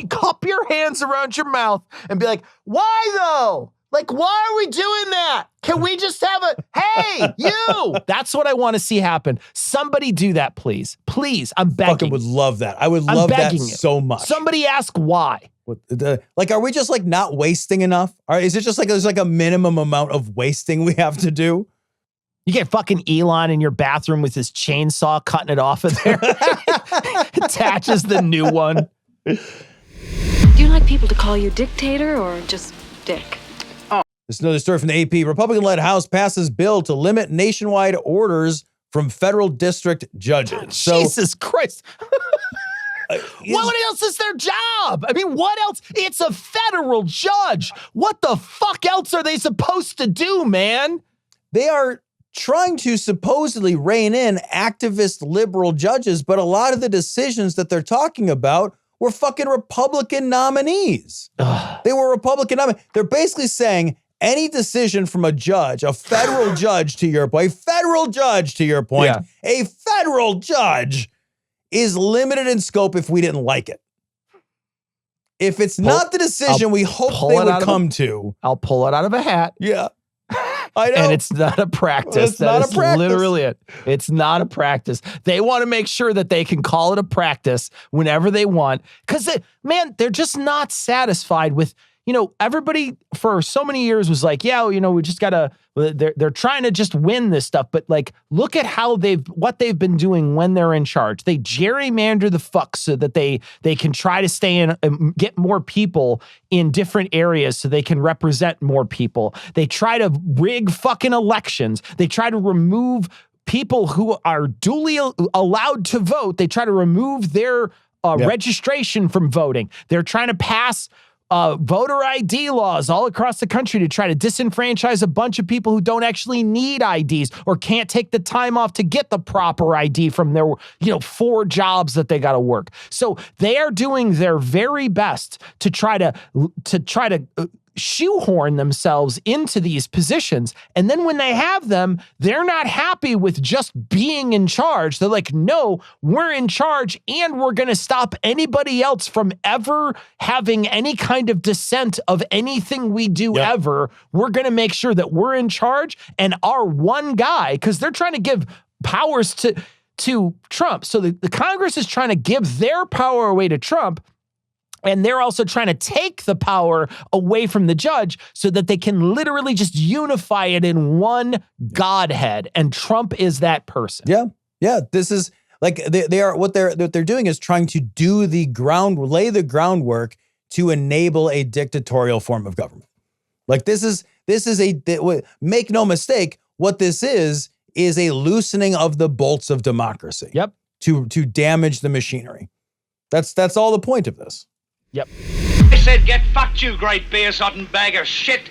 Speaker 3: cup your hands around your mouth and be like, why though? Like, why are we doing that? Can we just have hey, you? That's what I want to see happen. Somebody do that, please. Please, I'm begging.
Speaker 2: Fucking would love that. I would love that so much.
Speaker 3: Somebody ask why.
Speaker 2: Like, are we just like not wasting enough? Or is it just like there's like a minimum amount of wasting we have to do?
Speaker 3: You get fucking Elon in your bathroom with his chainsaw cutting it off of there. Attaches the new one.
Speaker 12: Do you like people to call you dictator or just Dick?
Speaker 2: This is another story from the AP. Republican-led House passes bill to limit nationwide orders from federal district judges.
Speaker 3: Jesus Christ. What else is their job? I mean, what else? It's a federal judge. What the fuck else are they supposed to do, man?
Speaker 2: They are trying to supposedly rein in activist liberal judges, but a lot of the decisions that they're talking about were fucking Republican nominees. They were Republican nominees. They're basically saying any decision from a judge, a federal judge to your point, a federal judge is limited in scope if we didn't like it. If it's not the decision we hope they would come to.
Speaker 3: I'll pull it out of a hat.
Speaker 2: Yeah. I know.
Speaker 3: And it's not a practice. That's literally it. It's not a practice. They want to make sure that they can call it a practice whenever they want. Because, they're just not satisfied with, everybody for so many years was like, we just got to, they're trying to just win this stuff. But like, look at what they've been doing when they're in charge. They gerrymander the fuck so that they can try to stay in and get more people in different areas so they can represent more people. They try to rig fucking elections. They try to remove people who are duly allowed to vote. They try to remove their registration from voting. They're trying to pass voter ID laws all across the country to try to disenfranchise a bunch of people who don't actually need IDs or can't take the time off to get the proper ID from their, 4 jobs that they got to work. So they are doing their very best to try to shoehorn themselves into these positions. And then when they have them, they're not happy with just being in charge. They're like, no, we're in charge and we're going to stop anybody else from ever having any kind of dissent of anything we do ever. We're going to make sure that we're in charge and our one guy, because they're trying to give powers to Trump. So the Congress is trying to give their power away to Trump. And they're also trying to take the power away from the judge so that they can literally just unify it in one godhead. And Trump is that person.
Speaker 2: Yeah. Yeah. This is like what they're doing is trying to lay the groundwork to enable a dictatorial form of government. Like make no mistake, what this is a loosening of the bolts of democracy.
Speaker 3: Yep.
Speaker 2: To damage the machinery. That's all the point of this.
Speaker 3: Yep.
Speaker 13: I said get fucked, you great beer-sodden bag of shit.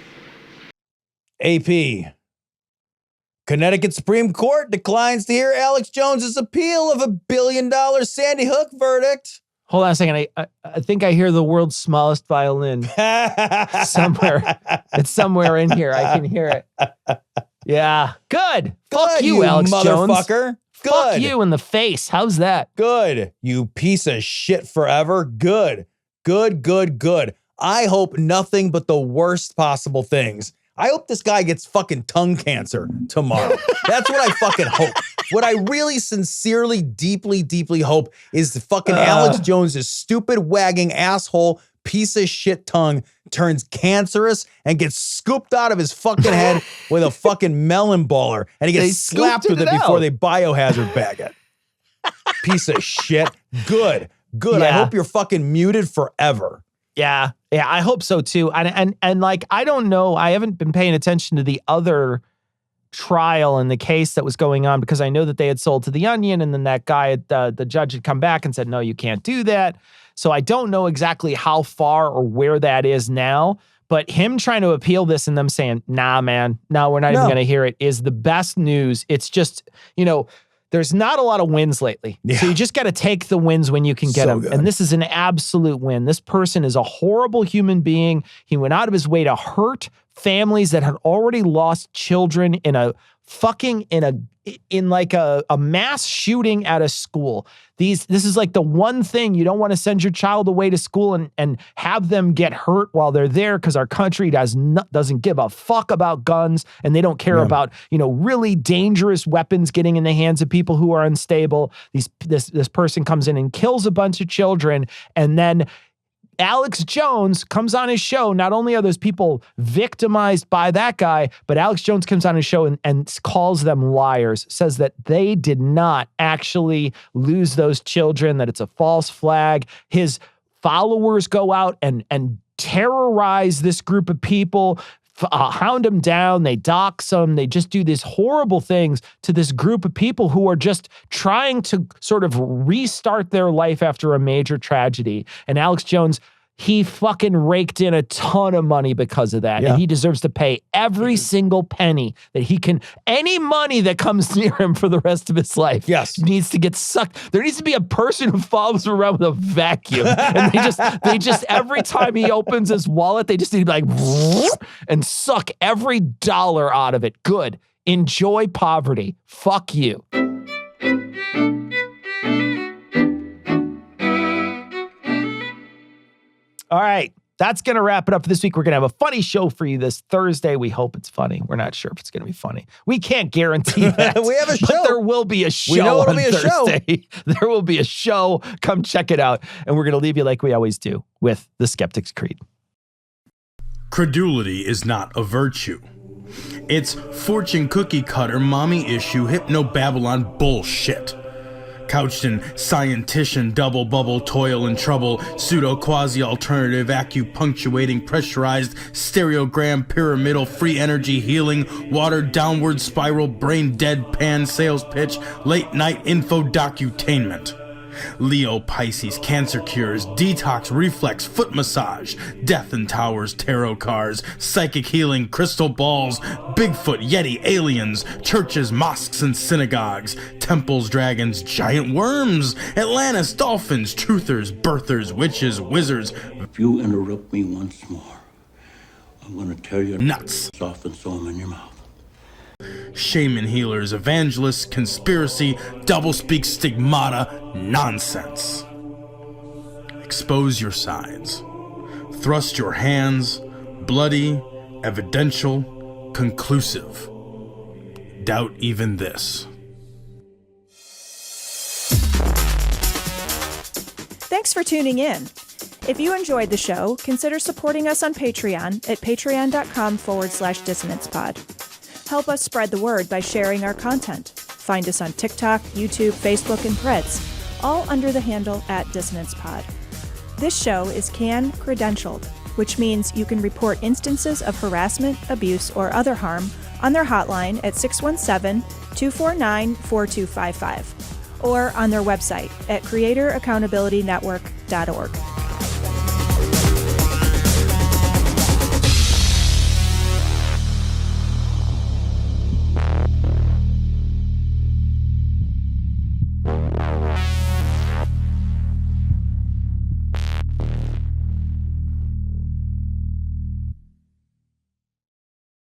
Speaker 2: AP. Connecticut Supreme Court declines to hear Alex Jones's appeal of $1 billion Sandy Hook verdict.
Speaker 3: Hold on a second. I think I hear the world's smallest violin somewhere. It's somewhere in here. I can hear it. Yeah. Good. Fuck you, Alex
Speaker 2: motherfucker.
Speaker 3: Jones.
Speaker 2: Good.
Speaker 3: Fuck you in the face. How's that?
Speaker 2: Good. You piece of shit forever. Good. Good. I hope nothing but the worst possible things. I hope this guy gets fucking tongue cancer tomorrow. That's what I fucking hope. What I really sincerely, deeply, deeply hope is the fucking Alex Jones's stupid, wagging asshole piece of shit tongue turns cancerous and gets scooped out of his fucking head with a fucking melon baller, and he gets slapped with it before they biohazard bag it. Piece of shit. Good. I hope you're fucking muted forever.
Speaker 3: Yeah, I hope so too. And like, I don't know, I haven't been paying attention to the other trial and the case that was going on, because I know that they had sold to the Onion, and then that guy, the judge had come back and said, no, you can't do that. So I don't know exactly how far or where that is now, but him trying to appeal this and them saying, nah, man, no, we're not even going to hear it, is the best news. It's just, there's not a lot of wins lately. Yeah. So you just got to take the wins when you can get them. Good. And this is an absolute win. This person is a horrible human being. He went out of his way to hurt families that had already lost children in a mass shooting at a school. This is like the one thing you don't want to send your child away to school and have them get hurt while they're there, because our country doesn't give a fuck about guns, and they don't care about, really dangerous weapons getting in the hands of people who are unstable. This person comes in and kills a bunch of children, and then Alex Jones comes on his show. Not only are those people victimized by that guy, but Alex Jones comes on his show and calls them liars, says that they did not actually lose those children, that it's a false flag. His followers go out and terrorize this group of people, hound them down, they dox them, they just do these horrible things to this group of people who are just trying to sort of restart their life after a major tragedy. And Alex Jones, he fucking raked in a ton of money because of that. Yeah. And he deserves to pay every single penny that he can. Any money that comes near him for the rest of his life needs to get sucked. There needs to be a person who follows him around with a vacuum. And they just every time he opens his wallet, they just need to be like, and suck every dollar out of it. Good. Enjoy poverty. Fuck you. All right, that's going to wrap it up for this week. We're going to have a funny show for you this Thursday. We hope it's funny. We're not sure if it's going to be funny. We can't guarantee that.
Speaker 2: We have a show.
Speaker 3: But there will be a show.
Speaker 2: We know it'll
Speaker 3: on
Speaker 2: be a
Speaker 3: Thursday. There will be a show. Come check it out. And we're going to leave you like we always do with the Skeptic's Creed.
Speaker 14: Credulity is not a virtue. It's fortune cookie cutter, mommy issue, hypno-Babylon bullshit. Couched in scientician, double bubble, toil and trouble, pseudo quasi alternative, acupunctuating, pressurized, stereogram, pyramidal, free energy healing, watered downward spiral, brain deadpan sales pitch, late night info docutainment. Leo, Pisces, cancer cures, detox, reflex, foot massage, death and towers, tarot cards, psychic healing, crystal balls, Bigfoot, Yeti, aliens, churches, mosques and synagogues, temples, dragons, giant worms, Atlantis, dolphins, truthers, birthers, witches, wizards.
Speaker 15: If you interrupt me once more, I'm gonna tear your
Speaker 14: nuts
Speaker 15: off and sew them in your mouth.
Speaker 14: Shaman healers, evangelists, conspiracy, doublespeak, stigmata, nonsense. Expose your sides. Thrust your hands, bloody, evidential, conclusive. Doubt even this.
Speaker 16: Thanks for tuning in. If you enjoyed the show, consider supporting us on Patreon at patreon.com/dissonancepod. Help us spread the word by sharing our content. Find us on TikTok, YouTube, Facebook, and Threads, all under the handle @DissonancePod. This show is CAN credentialed, which means you can report instances of harassment, abuse, or other harm on their hotline at 617-249-4255 or on their website at creatoraccountabilitynetwork.org.